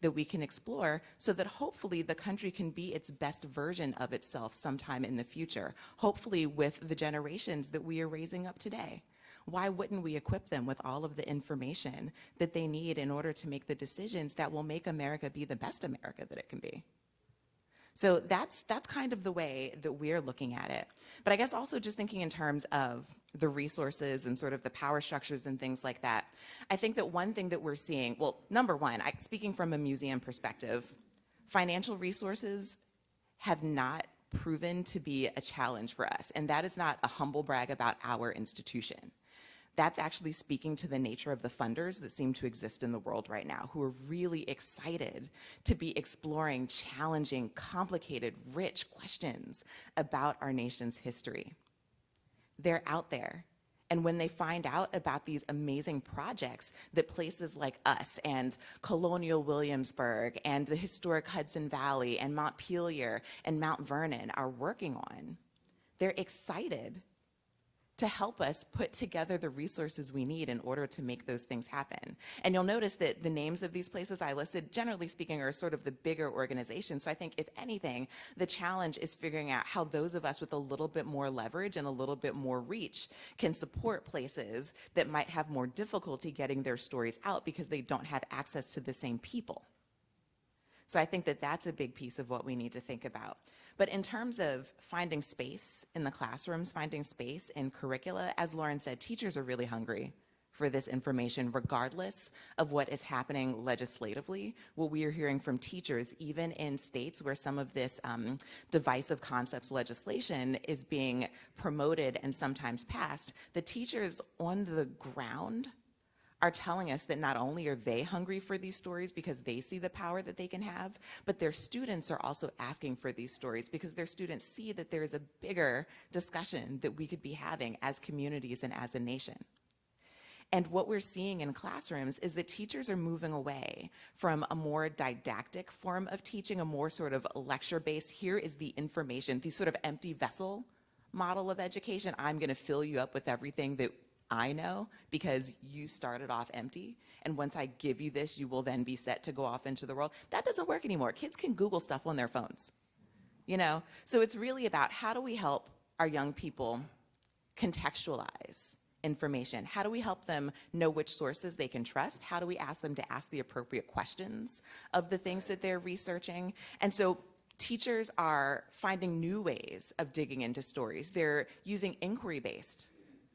that we can explore so that hopefully the country can be its best version of itself sometime in the future, hopefully with the generations that we are raising up today. Why wouldn't we equip them with all of the information that they need in order to make the decisions that will make America be the best America that it can be? So that's kind of the way that we're looking at it. But I guess also just thinking in terms of the resources and sort of the power structures and things like that, I think that one thing that we're seeing, well, number one, speaking from a museum perspective, financial resources have not proven to be a challenge for us. And that is not a humble brag about our institution. That's actually speaking to the nature of the funders that seem to exist in the world right now, who are really excited to be exploring challenging, complicated, rich questions about our nation's history. They're out there. And when they find out about these amazing projects that places like us and Colonial Williamsburg and the historic Hudson Valley and Montpelier and Mount Vernon are working on, they're excited to help us put together the resources we need in order to make those things happen. And you'll notice that the names of these places I listed, generally speaking, are sort of the bigger organizations. So I think, if anything, the challenge is figuring out how those of us with a little bit more leverage and a little bit more reach can support places that might have more difficulty getting their stories out because they don't have access to the same people. So I think that that's a big piece of what we need to think about. But in terms of finding space in the classrooms, finding space in curricula, as Lauren said, teachers are really hungry for this information, regardless of what is happening legislatively. What we are hearing from teachers, even in states where some of this divisive concepts legislation is being promoted and sometimes passed, the teachers on the ground are telling us that not only are they hungry for these stories because they see the power that they can have, but their students are also asking for these stories because their students see that there is a bigger discussion that we could be having as communities and as a nation. And what we're seeing in classrooms is that teachers are moving away from a more didactic form of teaching, a more sort of lecture-based, here is the information, the sort of empty vessel model of education. I'm gonna fill you up with everything that I know because you started off empty, and once I give you this, you will then be set to go off into the world. That doesn't work anymore. Kids can Google stuff on their phones, you know? So it's really about how do we help our young people contextualize information? How do we help them know which sources they can trust? How do we ask them to ask the appropriate questions of the things that they're researching? And so teachers are finding new ways of digging into stories. They're using inquiry-based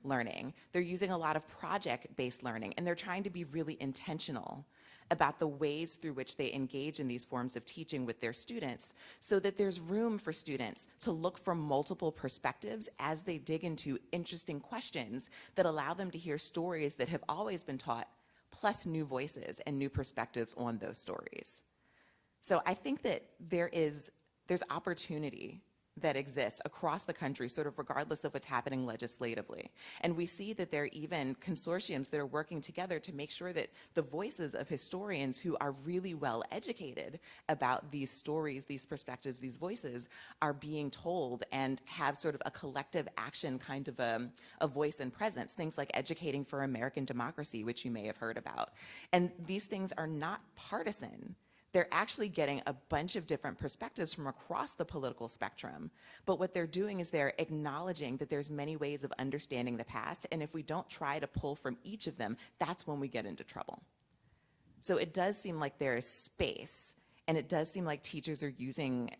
learning. They're using a lot of project-based learning, and they're trying to be really intentional about the ways through which they engage in these forms of teaching with their students so that there's room for students to look from multiple perspectives as they dig into interesting questions that allow them to hear stories that have always been taught, plus new voices and new perspectives on those stories. So I think that there's opportunity that exists across the country, sort of regardless of what's happening legislatively. And we see that there are even consortiums that are working together to make sure that the voices of historians who are really well educated about these stories, these perspectives, these voices are being told and have sort of a collective action kind of a voice and presence. Things like Educating for American Democracy, which you may have heard about. And these things are not partisan. They're actually getting a bunch of different perspectives from across the political spectrum. But what they're doing is they're acknowledging that there's many ways of understanding the past, and if we don't try to pull from each of them, that's when we get into trouble. So it does seem like there is space, and it does seem like teachers are using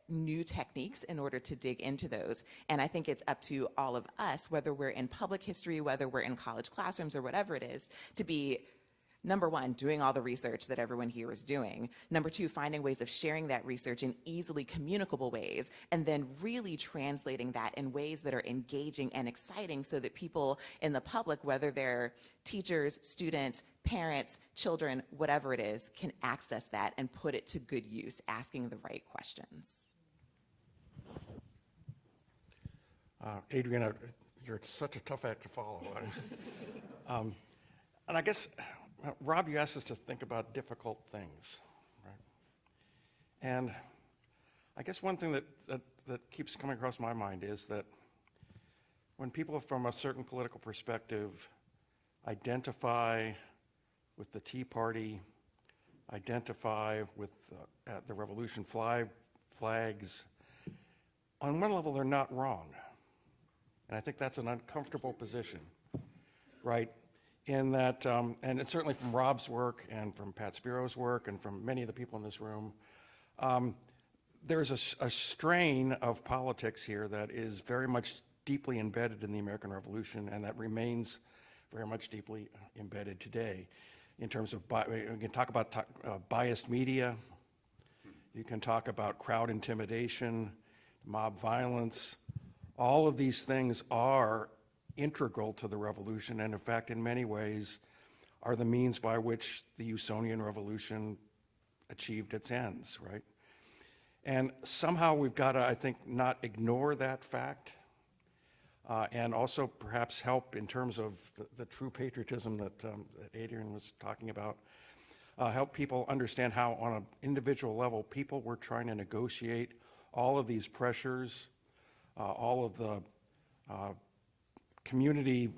new techniques in order to dig into those. And I think it's up to all of us, whether we're in public history, whether we're in college classrooms or whatever it is, to be number one, doing all the research that everyone here is doing. Number two, finding ways of sharing that research in easily communicable ways, and then really translating that in ways that are engaging and exciting so that people in the public, whether they're teachers, students, parents, children, whatever it is, can access that and put it to good use, asking the right questions. Adrienne, you're such a tough act to follow. And I guess, Rob, you asked us to think about difficult things, right? And I guess one thing that keeps coming across my mind is that when people from a certain political perspective identify with the Tea Party, identify with at the revolution flags, on one level, they're not wrong. And I think that's an uncomfortable position, right? In that, and it's certainly from Rob's work and from Pat Spiro's work and from many of the people in this room, there's a strain of politics here that is very much deeply embedded in the American Revolution, and that remains very much deeply embedded today. In terms of, we can talk about biased media, you can talk about crowd intimidation, mob violence. All of these things are integral to the revolution, and in fact, in many ways, are the means by which the Usonian Revolution achieved its ends, right? And somehow we've got to, I think, not ignore that fact, and also perhaps help in terms of the true patriotism that Adrienne was talking about, help people understand how on an individual level people were trying to negotiate all of these pressures, all of the community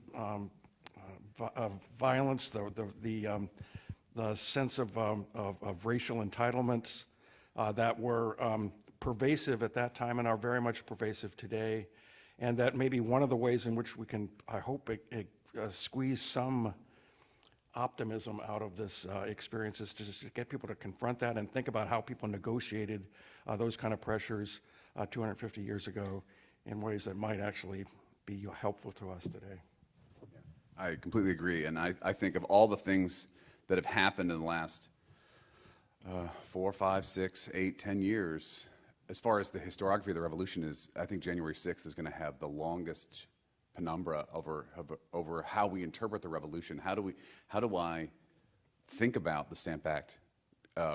violence, the sense of racial entitlements that were pervasive at that time and are very much pervasive today, and that may be one of the ways in which we can, I hope, squeeze some optimism out of this experience, is to just get people to confront that and think about how people negotiated those kind of pressures 250 years ago in ways that might actually be helpful to us today. I completely agree, and I think of all the things that have happened in the last 4, 5, 6, 8, 10 years, as far as the historiography of the revolution is, I think January 6th is going to have the longest penumbra over how we interpret the revolution. How do I think about the Stamp Act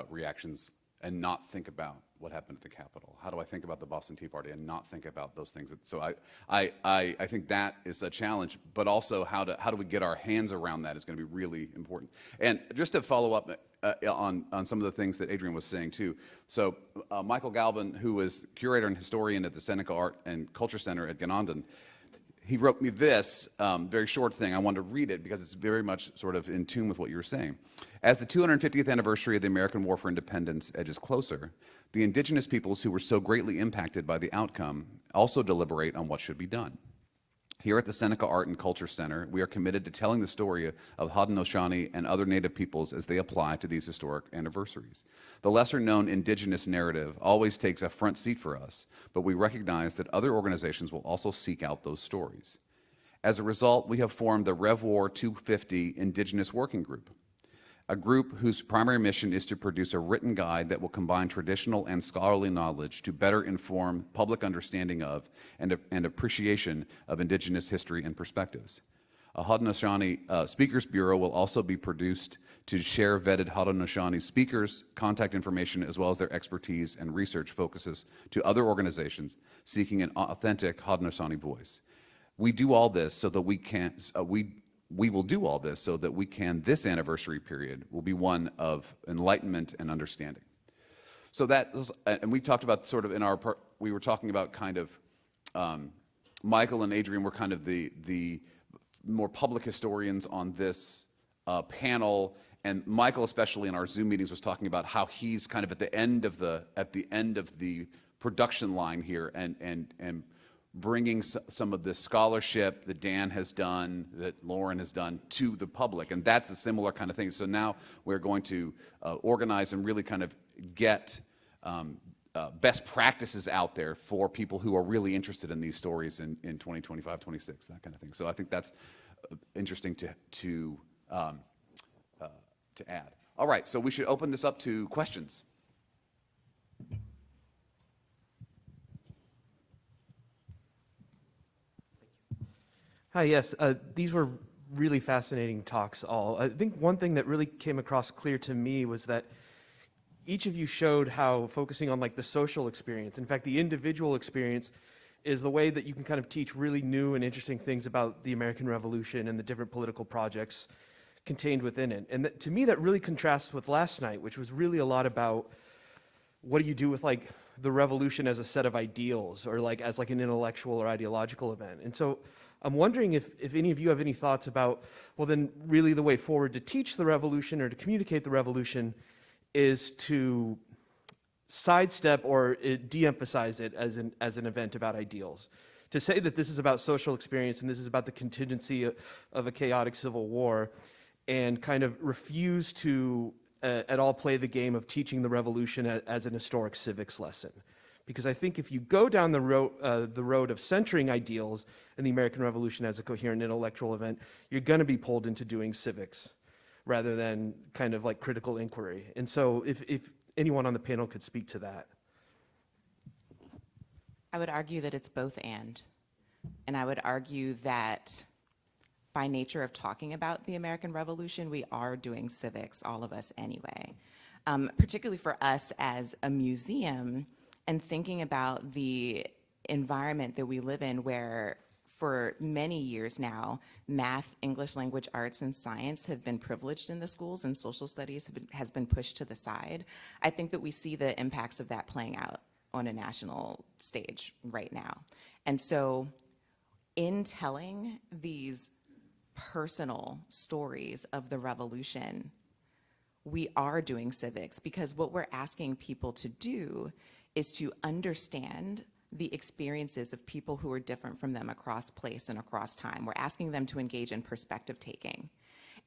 reactions and not think about what happened at the Capitol? How do I think about the Boston Tea Party and not think about those things? So I think that is a challenge, but also how do we get our hands around that is going to be really important. And just to follow up on some of the things that Adrienne was saying too. So Michael Galbin, who was curator and historian at the Seneca Art and Culture Center at Ganondagan, he wrote me this very short thing. I wanted to read it because it's very much sort of in tune with what you were saying. As the 250th anniversary of the American War for Independence edges closer, the indigenous peoples who were so greatly impacted by the outcome also deliberate on what should be done. Here at the Seneca Art and Culture Center, we are committed to telling the story of Haudenosaunee and other Native peoples as they apply to these historic anniversaries. The lesser-known indigenous narrative always takes a front seat for us, but we recognize that other organizations will also seek out those stories. As a result, we have formed the Rev War 250 Indigenous Working Group, a group whose primary mission is to produce a written guide that will combine traditional and scholarly knowledge to better inform public understanding of and appreciation of Indigenous history and perspectives. A Haudenosaunee Speakers Bureau will also be produced to share vetted Haudenosaunee speakers, contact information, as well as their expertise and research focuses to other organizations seeking an authentic Haudenosaunee voice. We do all this so that we can, we will do all this so that we can, this anniversary period will be one of enlightenment and understanding. So that was, and we talked about sort of in our part, we were talking about kind of, Michael and Adrienne were kind of the more public historians on this panel, and Michael, especially in our Zoom meetings, was talking about how he's kind of at the end of the production line here, and bringing some of the scholarship that Dan has done, that Lauren has done, to the public, and that's a similar kind of thing. So now we're going to organize and really kind of get best practices out there for people who are really interested in these stories in 2025, 26, that kind of thing. So I think that's interesting to add. All right, so we should open this up to questions. Hi, yes. These were really fascinating talks all. I think one thing that really came across clear to me was that each of you showed how focusing on like the social experience, in fact, the individual experience, is the way that you can kind of teach really new and interesting things about the American Revolution and the different political projects contained within it. And to me, that really contrasts with last night, which was really a lot about what do you do with like the revolution as a set of ideals, or like as like an intellectual or ideological event. And so I'm wondering if any of you have any thoughts about, well, then really the way forward to teach the revolution or to communicate the revolution is to sidestep or de-emphasize it as an event about ideals. To say that this is about social experience and this is about the contingency of a chaotic civil war, and kind of refuse to at all play the game of teaching the revolution as an historic civics lesson. Because I think if you go down the road of centering ideals and the American Revolution as a coherent intellectual event, you're going to be pulled into doing civics rather than kind of like critical inquiry. And so if anyone on the panel could speak to that. I would argue that it's both and I would argue that by nature of talking about the American Revolution, we are doing civics, all of us anyway. Particularly for us as a museum and thinking about the environment that we live in where for many years now, math, English language arts, and science have been privileged in the schools and social studies has been pushed to the side. I think that we see the impacts of that playing out on a national stage right now. And so in telling these personal stories of the revolution, we are doing civics because what we're asking people to do is to understand the experiences of people who are different from them across place and across time. We're asking them to engage in perspective taking.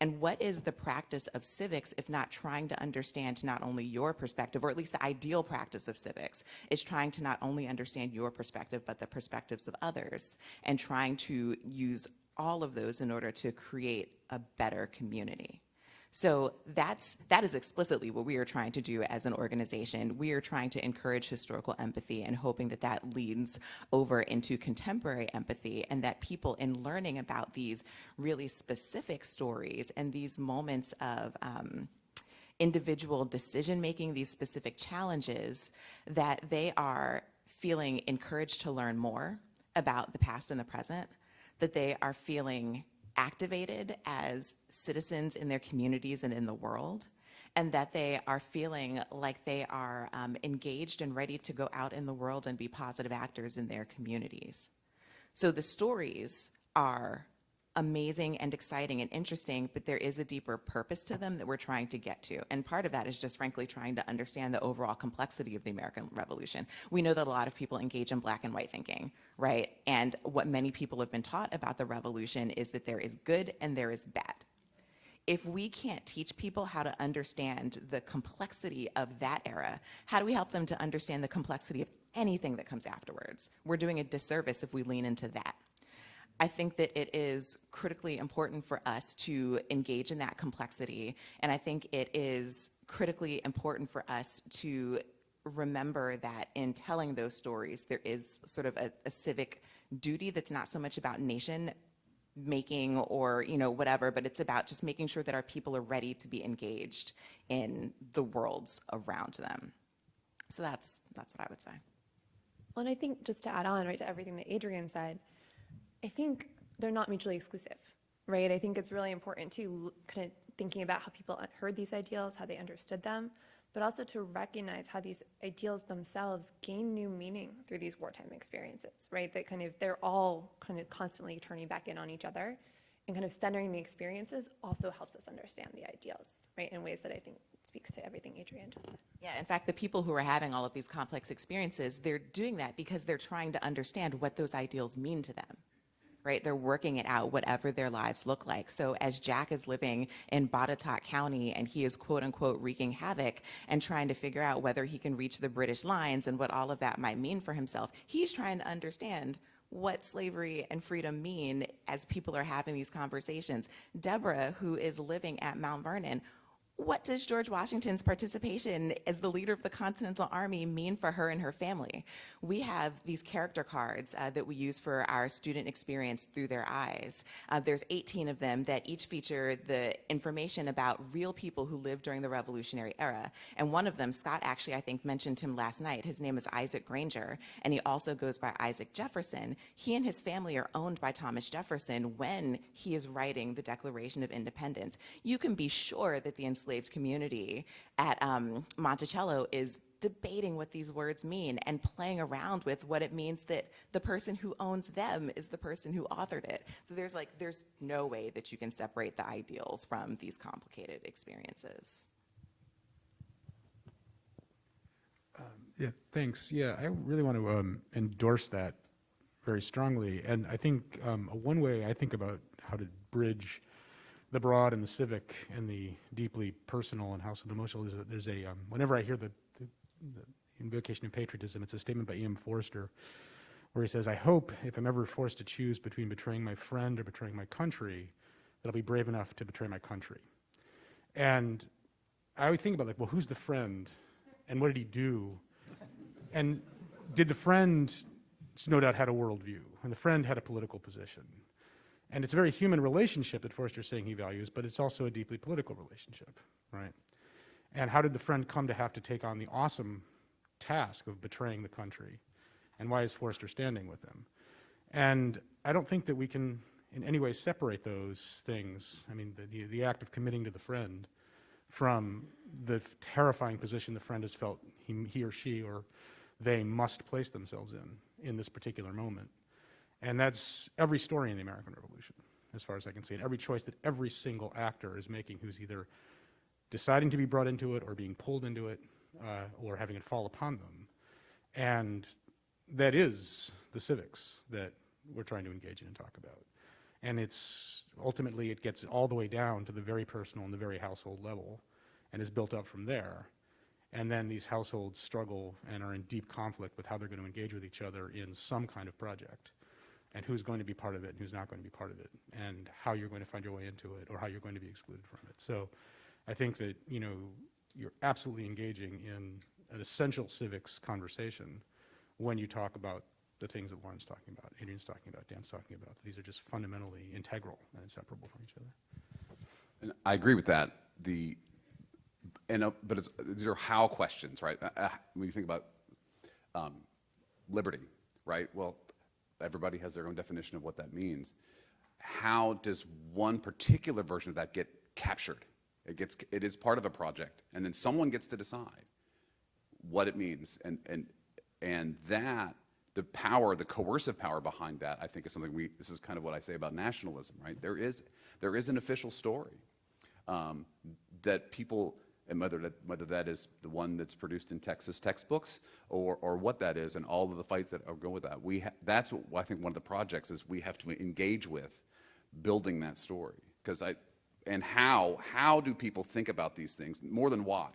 And what is the practice of civics if not trying to understand not only your perspective, or at least the ideal practice of civics is trying to not only understand your perspective, but the perspectives of others, and trying to use all of those in order to create a better community. So that is explicitly what we are trying to do as an organization. We are trying to encourage historical empathy and hoping that that leads over into contemporary empathy, and that people in learning about these really specific stories and these moments of individual decision-making, these specific challenges, that they are feeling encouraged to learn more about the past and the present, that they are feeling activated as citizens in their communities and in the world, and that they are feeling like they are engaged and ready to go out in the world and be positive actors in their communities. So the stories are amazing and exciting and interesting, but there is a deeper purpose to them that we're trying to get to. And part of that is just frankly trying to understand the overall complexity of the American Revolution. We know that a lot of people engage in black and white thinking, right? And what many people have been taught about the revolution is that there is good and there is bad. If we can't teach people how to understand the complexity of that era, how do we help them to understand the complexity of anything that comes afterwards? We're doing a disservice if we lean into that. I think that it is critically important for us to engage in that complexity, and I think it is critically important for us to remember that in telling those stories, there is sort of a civic duty that's not so much about nation making or whatever, but it's about just making sure that our people are ready to be engaged in the worlds around them. So that's what I would say. Well, and I think just to add on right to everything that Adrienne said, I think they're not mutually exclusive, right? I think it's really important to kind of thinking about how people heard these ideals, how they understood them, but also to recognize how these ideals themselves gain new meaning through these wartime experiences, right? That kind of, they're all kind of constantly turning back in on each other, and kind of centering the experiences also helps us understand the ideals, right? In ways that I think speaks to everything Adrienne just said. Yeah, in fact, the people who are having all of these complex experiences, they're doing that because they're trying to understand what those ideals mean to them. Right? They're working it out, whatever their lives look like. So as Jack is living in Botetourt County and he is quote unquote wreaking havoc and trying to figure out whether he can reach the British lines and what all of that might mean for himself, he's trying to understand what slavery and freedom mean as people are having these conversations. Deborah, who is living at Mount Vernon, what does George Washington's participation as the leader of the Continental Army mean for her and her family? We have these character cards that we use for our student experience through their eyes. There's 18 of them that each feature the information about real people who lived during the Revolutionary era. And one of them, Scott actually, I think, mentioned him last night. His name is Isaac Granger, and he also goes by Isaac Jefferson. He and his family are owned by Thomas Jefferson when he is writing the Declaration of Independence. You can be sure that the enslaved community at Monticello is debating what these words mean and playing around with what it means that the person who owns them is the person who authored it. So there's no way that you can separate the ideals from these complicated experiences. Yeah, thanks. Yeah, I really want to endorse that very strongly. And I think one way I think about how to bridge the broad and the civic and the deeply personal and household emotional is that there's a, whenever I hear the Invocation of Patriotism, it's a statement by E.M. Forster where he says, I hope if I'm ever forced to choose between betraying my friend or betraying my country, that I'll be brave enough to betray my country. And I always think about, like, well, who's the friend and what did he do? And did the friend, no doubt, had a worldview, and the friend had a political position. And it's a very human relationship that Forster's saying he values, but it's also a deeply political relationship, right? And how did the friend come to have to take on the awesome task of betraying the country? And why is Forster standing with them? And I don't think that we can in any way separate those things. I mean, the act of committing to the friend from the terrifying position the friend has felt he or she or they must place themselves in this particular moment. And that's every story in the American Revolution, as far as I can see, and every choice that every single actor is making who's either deciding to be brought into it or being pulled into it or having it fall upon them. And that is the civics that we're trying to engage in and talk about. And it's ultimately, it gets all the way down to the very personal and the very household level and is built up from there. And then these households struggle and are in deep conflict with how they're going to engage with each other in some kind of project, and who's going to be part of it and who's not going to be part of it, and how you're going to find your way into it or how you're going to be excluded from it. So I think that, you know, you're absolutely engaging in an essential civics conversation when you talk about the things that Lauren's talking about, Adrienne's talking about, Dan's talking about. These are just fundamentally integral and inseparable from each other. And I agree with that. But these are how questions, right? When you think about liberty, right? Well, everybody has their own definition of what that means. How does one particular version of that get captured? It is part of a project, and then someone gets to decide what it means, and that the power, the coercive power behind that, I think is something this is kind of what I say about nationalism, right? There is an official story that people, and whether that is the one that's produced in Texas textbooks or what that is, and all of the fights that go with that. That's what I think one of the projects is we have to engage with, building that story. And how do people think about these things more than why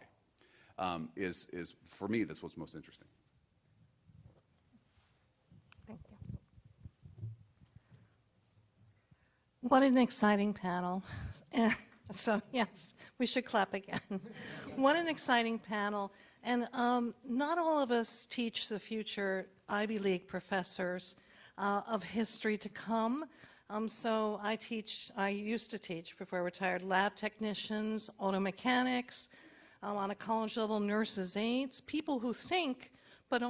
is for me, that's what's most interesting. Thank you. What an exciting panel. So yes, we should clap again. What an exciting panel. And not all of us teach the future Ivy League professors of history to come. So I used to teach, before I retired, lab technicians, auto mechanics, on a college level, nurses' aides, people who think but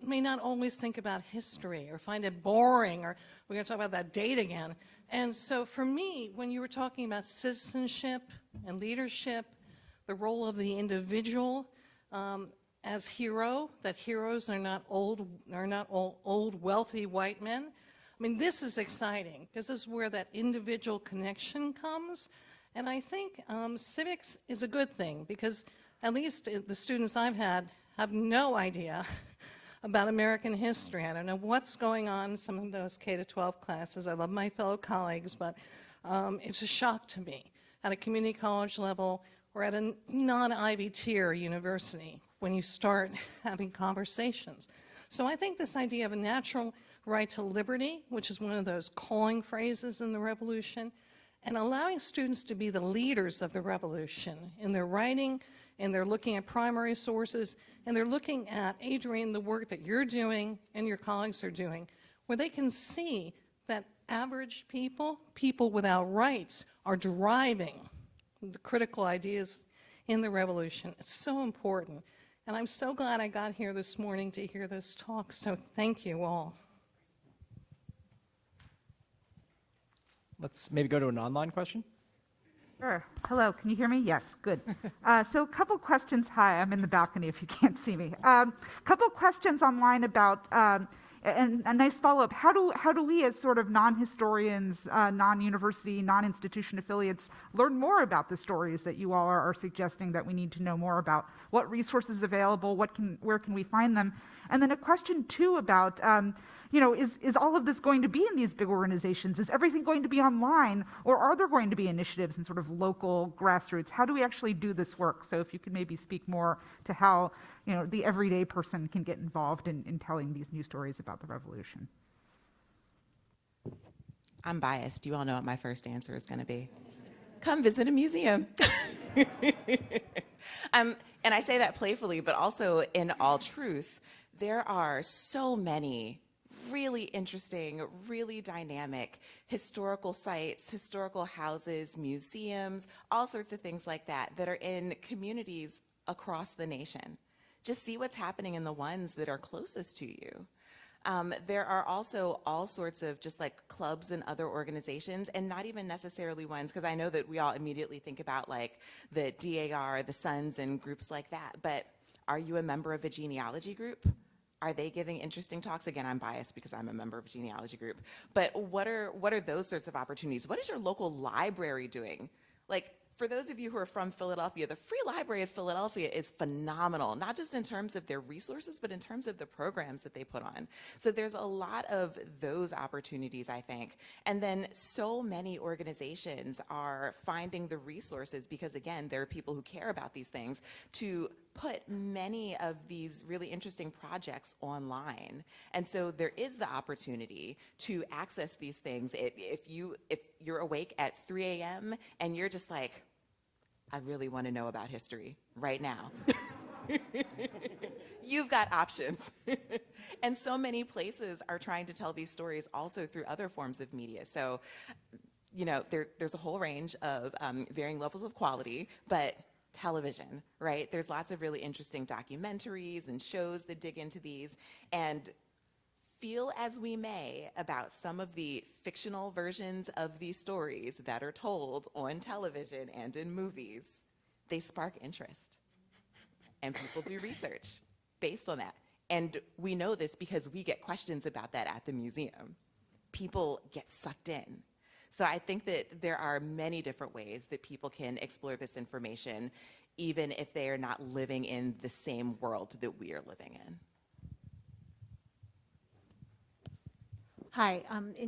may not always think about history or find it boring, or we're going to talk about that date again. And so for me, when you were talking about citizenship and leadership, the role of the individual as hero, that heroes are not all old wealthy white men. I mean, this is exciting. This is where that individual connection comes. And I think civics is a good thing, because at least the students I've had have no idea about American history. I don't know what's going on in some of those K-12 classes. I love my fellow colleagues, but it's a shock to me at a community college level or at a non-Ivy tier university when you start having conversations. So I think this idea of a natural right to liberty, which is one of those calling phrases in the revolution, and allowing students to be the leaders of the revolution in their writing, and they're looking at primary sources, and they're looking at, Adrienne, the work that you're doing and your colleagues are doing, where they can see that average people without rights, are driving the critical ideas in the revolution. It's so important. And I'm so glad I got here this morning to hear this talk, so thank you all. Let's maybe go to an online question. Sure. Hello, can you hear me? Yes, good. So a couple questions. Hi, I'm in the balcony if you can't see me. Couple questions online about And a nice follow-up, how do we as sort of non-historians, non-university, non-institution affiliates learn more about the stories that you all are suggesting that we need to know more about? What resources available? Where can we find them? And then a question too about, is all of this going to be in these big organizations? Is everything going to be online, or are there going to be initiatives in sort of local grassroots? How do we actually do this work? So if you could maybe speak more to how, the everyday person can get involved in telling these new stories about the revolution. I'm biased. You all know what my first answer is going to be. Come visit a museum. And I say that playfully, but also in all truth, there are so many really interesting, really dynamic historical sites, historical houses, museums, all sorts of things like that that are in communities across the nation. Just see what's happening in the ones that are closest to you. There are also all sorts of just like clubs and other organizations, and not even necessarily ones, because I know that we all immediately think about like the DAR, the Sons, and groups like that, but are you a member of a genealogy group? Are they giving interesting talks? Again, I'm biased because I'm a member of a genealogy group, but what are those sorts of opportunities? What is your local library doing? Like, for those of you who are from Philadelphia, the Free Library of Philadelphia is phenomenal, not just in terms of their resources, but in terms of the programs that they put on. So there's a lot of those opportunities, I think. And then so many organizations are finding the resources because, again, there are people who care about these things to put many of these really interesting projects online. And so there is the opportunity to access these things. If you're awake at 3 a.m. and you're just like, I really want to know about history right now. You've got options. And so many places are trying to tell these stories also through other forms of media. So, there's a whole range of varying levels of quality, but television, right? There's lots of really interesting documentaries and shows that dig into these. And feel as we may about some of the fictional versions of these stories that are told on television and in movies, they spark interest. And people do research based on that. And we know this because we get questions about that at the museum. People get sucked in. So I think that there are many different ways that people can explore this information, even if they are not living in the same world that we are living in. Hi,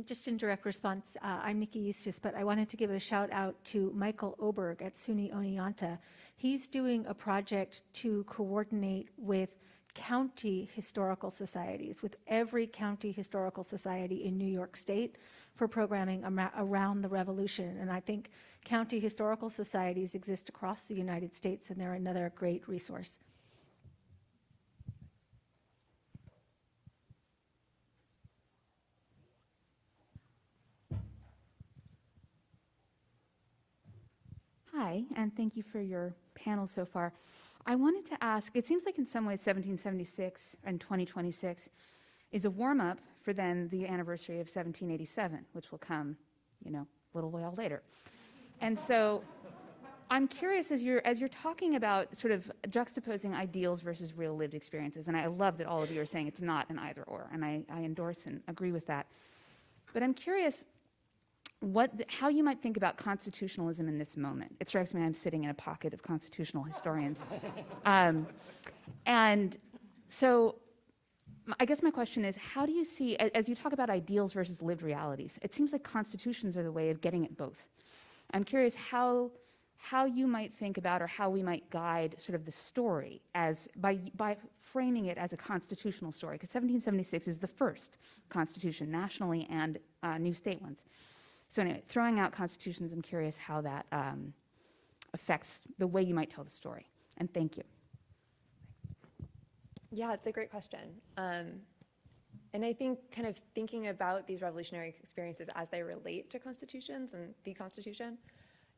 just in direct response, I'm Nikki Eustace, but I wanted to give a shout out to Michael Oberg at SUNY Oneonta. He's doing a project to coordinate with county historical societies, with every county historical society in New York State for programming around the revolution. And I think county historical societies exist across the United States, and they're another great resource. Hi, and thank you for your panel so far. I wanted to ask, it seems like in some ways 1776 and 2026 is a warm-up for then the anniversary of 1787, which will come, a little while later. And so I'm curious, as you're talking about sort of juxtaposing ideals versus real lived experiences, and I love that all of you are saying it's not an either or, and I endorse and agree with that. But I'm curious how you might think about constitutionalism in this moment. It strikes me I'm sitting in a pocket of constitutional historians. And so I guess my question is, how do you see, as you talk about ideals versus lived realities, it seems like constitutions are the way of getting at both. I'm curious how you might think about, or how we might guide sort of the story by framing it as a constitutional story, because 1776 is the first constitution nationally and new state ones. So anyway, throwing out constitutions, I'm curious how that affects the way you might tell the story. And thank you. Yeah, it's a great question. And I think kind of thinking about these revolutionary experiences as they relate to constitutions and the Constitution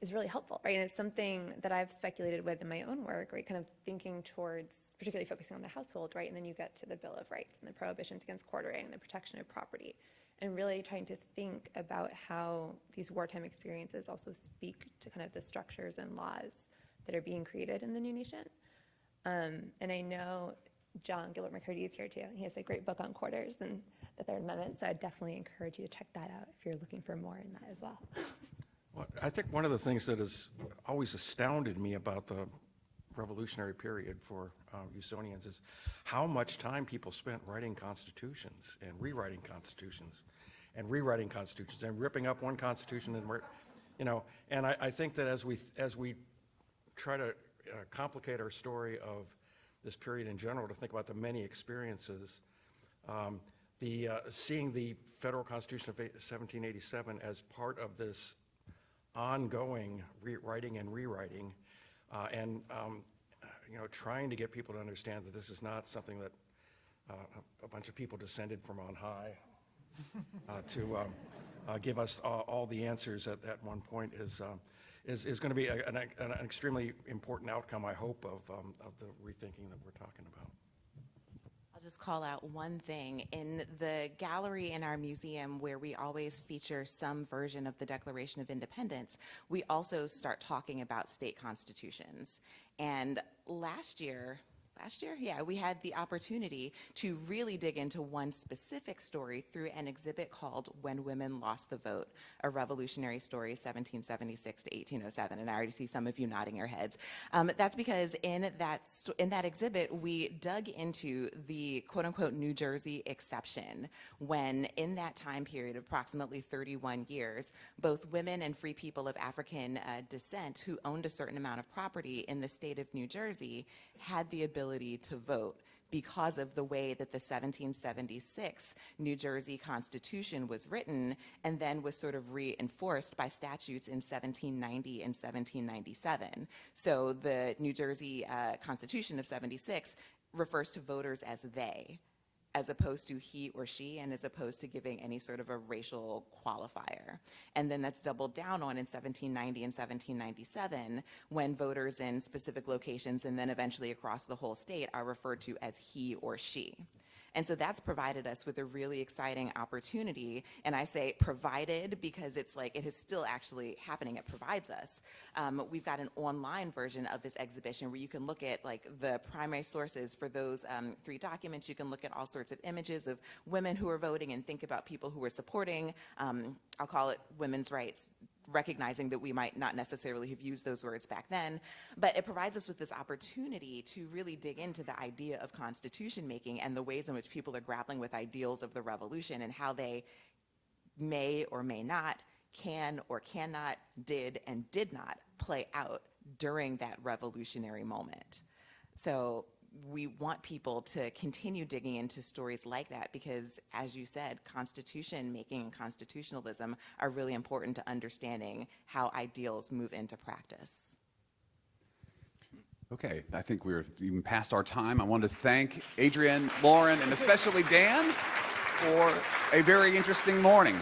is really helpful, right? And it's something that I've speculated with in my own work, right? Kind of thinking towards, particularly focusing on the household, right? And then you get to the Bill of Rights and the prohibitions against quartering and the protection of property, and really trying to think about how these wartime experiences also speak to kind of the structures and laws that are being created in the new nation. And I know John Gilbert McCurdy is here too. He has a great book on quarters and the Third Amendment, so I'd definitely encourage you to check that out if you're looking for more in that as well. Well, I think one of the things that has always astounded me about the revolutionary period for Usonians is how much time people spent writing constitutions and rewriting constitutions and rewriting constitutions and ripping up one constitution and, and I think that as we try to complicate our story of this period in general, to think about the many experiences, seeing the Federal Constitution of 1787 as part of this ongoing writing and rewriting, and trying to get people to understand that this is not something that a bunch of people descended from on high to give us all the answers at one point is going to be an extremely important outcome, I hope, of the rethinking that we're talking about. I'll just call out one thing. In the gallery in our museum, where we always feature some version of the Declaration of Independence, we also start talking about state constitutions. And last year, yeah, we had the opportunity to really dig into one specific story through an exhibit called When Women Lost the Vote, a revolutionary story, 1776 to 1807. And I already see some of you nodding your heads. That's because in that exhibit, we dug into the quote-unquote New Jersey exception, when in that time period, approximately 31 years, both women and free people of African descent who owned a certain amount of property in the state of New Jersey had the ability to vote because of the way that the 1776 New Jersey Constitution was written and then was sort of reinforced by statutes in 1790 and 1797. So the New Jersey Constitution of 76 refers to voters as they, as opposed to he or she, and as opposed to giving any sort of a racial qualifier. And then that's doubled down on in 1790 and 1797, when voters in specific locations and then eventually across the whole state are referred to as he or she. And so that's provided us with a really exciting opportunity. And I say provided because it's like it is still actually happening. It provides us. We've got an online version of this exhibition where you can look at like the primary sources for those 3 documents. You can look at all sorts of images of women who are voting and think about people who are supporting, I'll call it women's rights, recognizing that we might not necessarily have used those words back then, but it provides us with this opportunity to really dig into the idea of constitution making and the ways in which people are grappling with ideals of the revolution and how they may or may not, can or cannot, did and did not play out during that revolutionary moment. So we want people to continue digging into stories like that because, as you said, constitution making and constitutionalism are really important to understanding how ideals move into practice. Okay, I think we're even past our time. I wanted to thank Adrienne, Lauren, and especially Dan for a very interesting morning.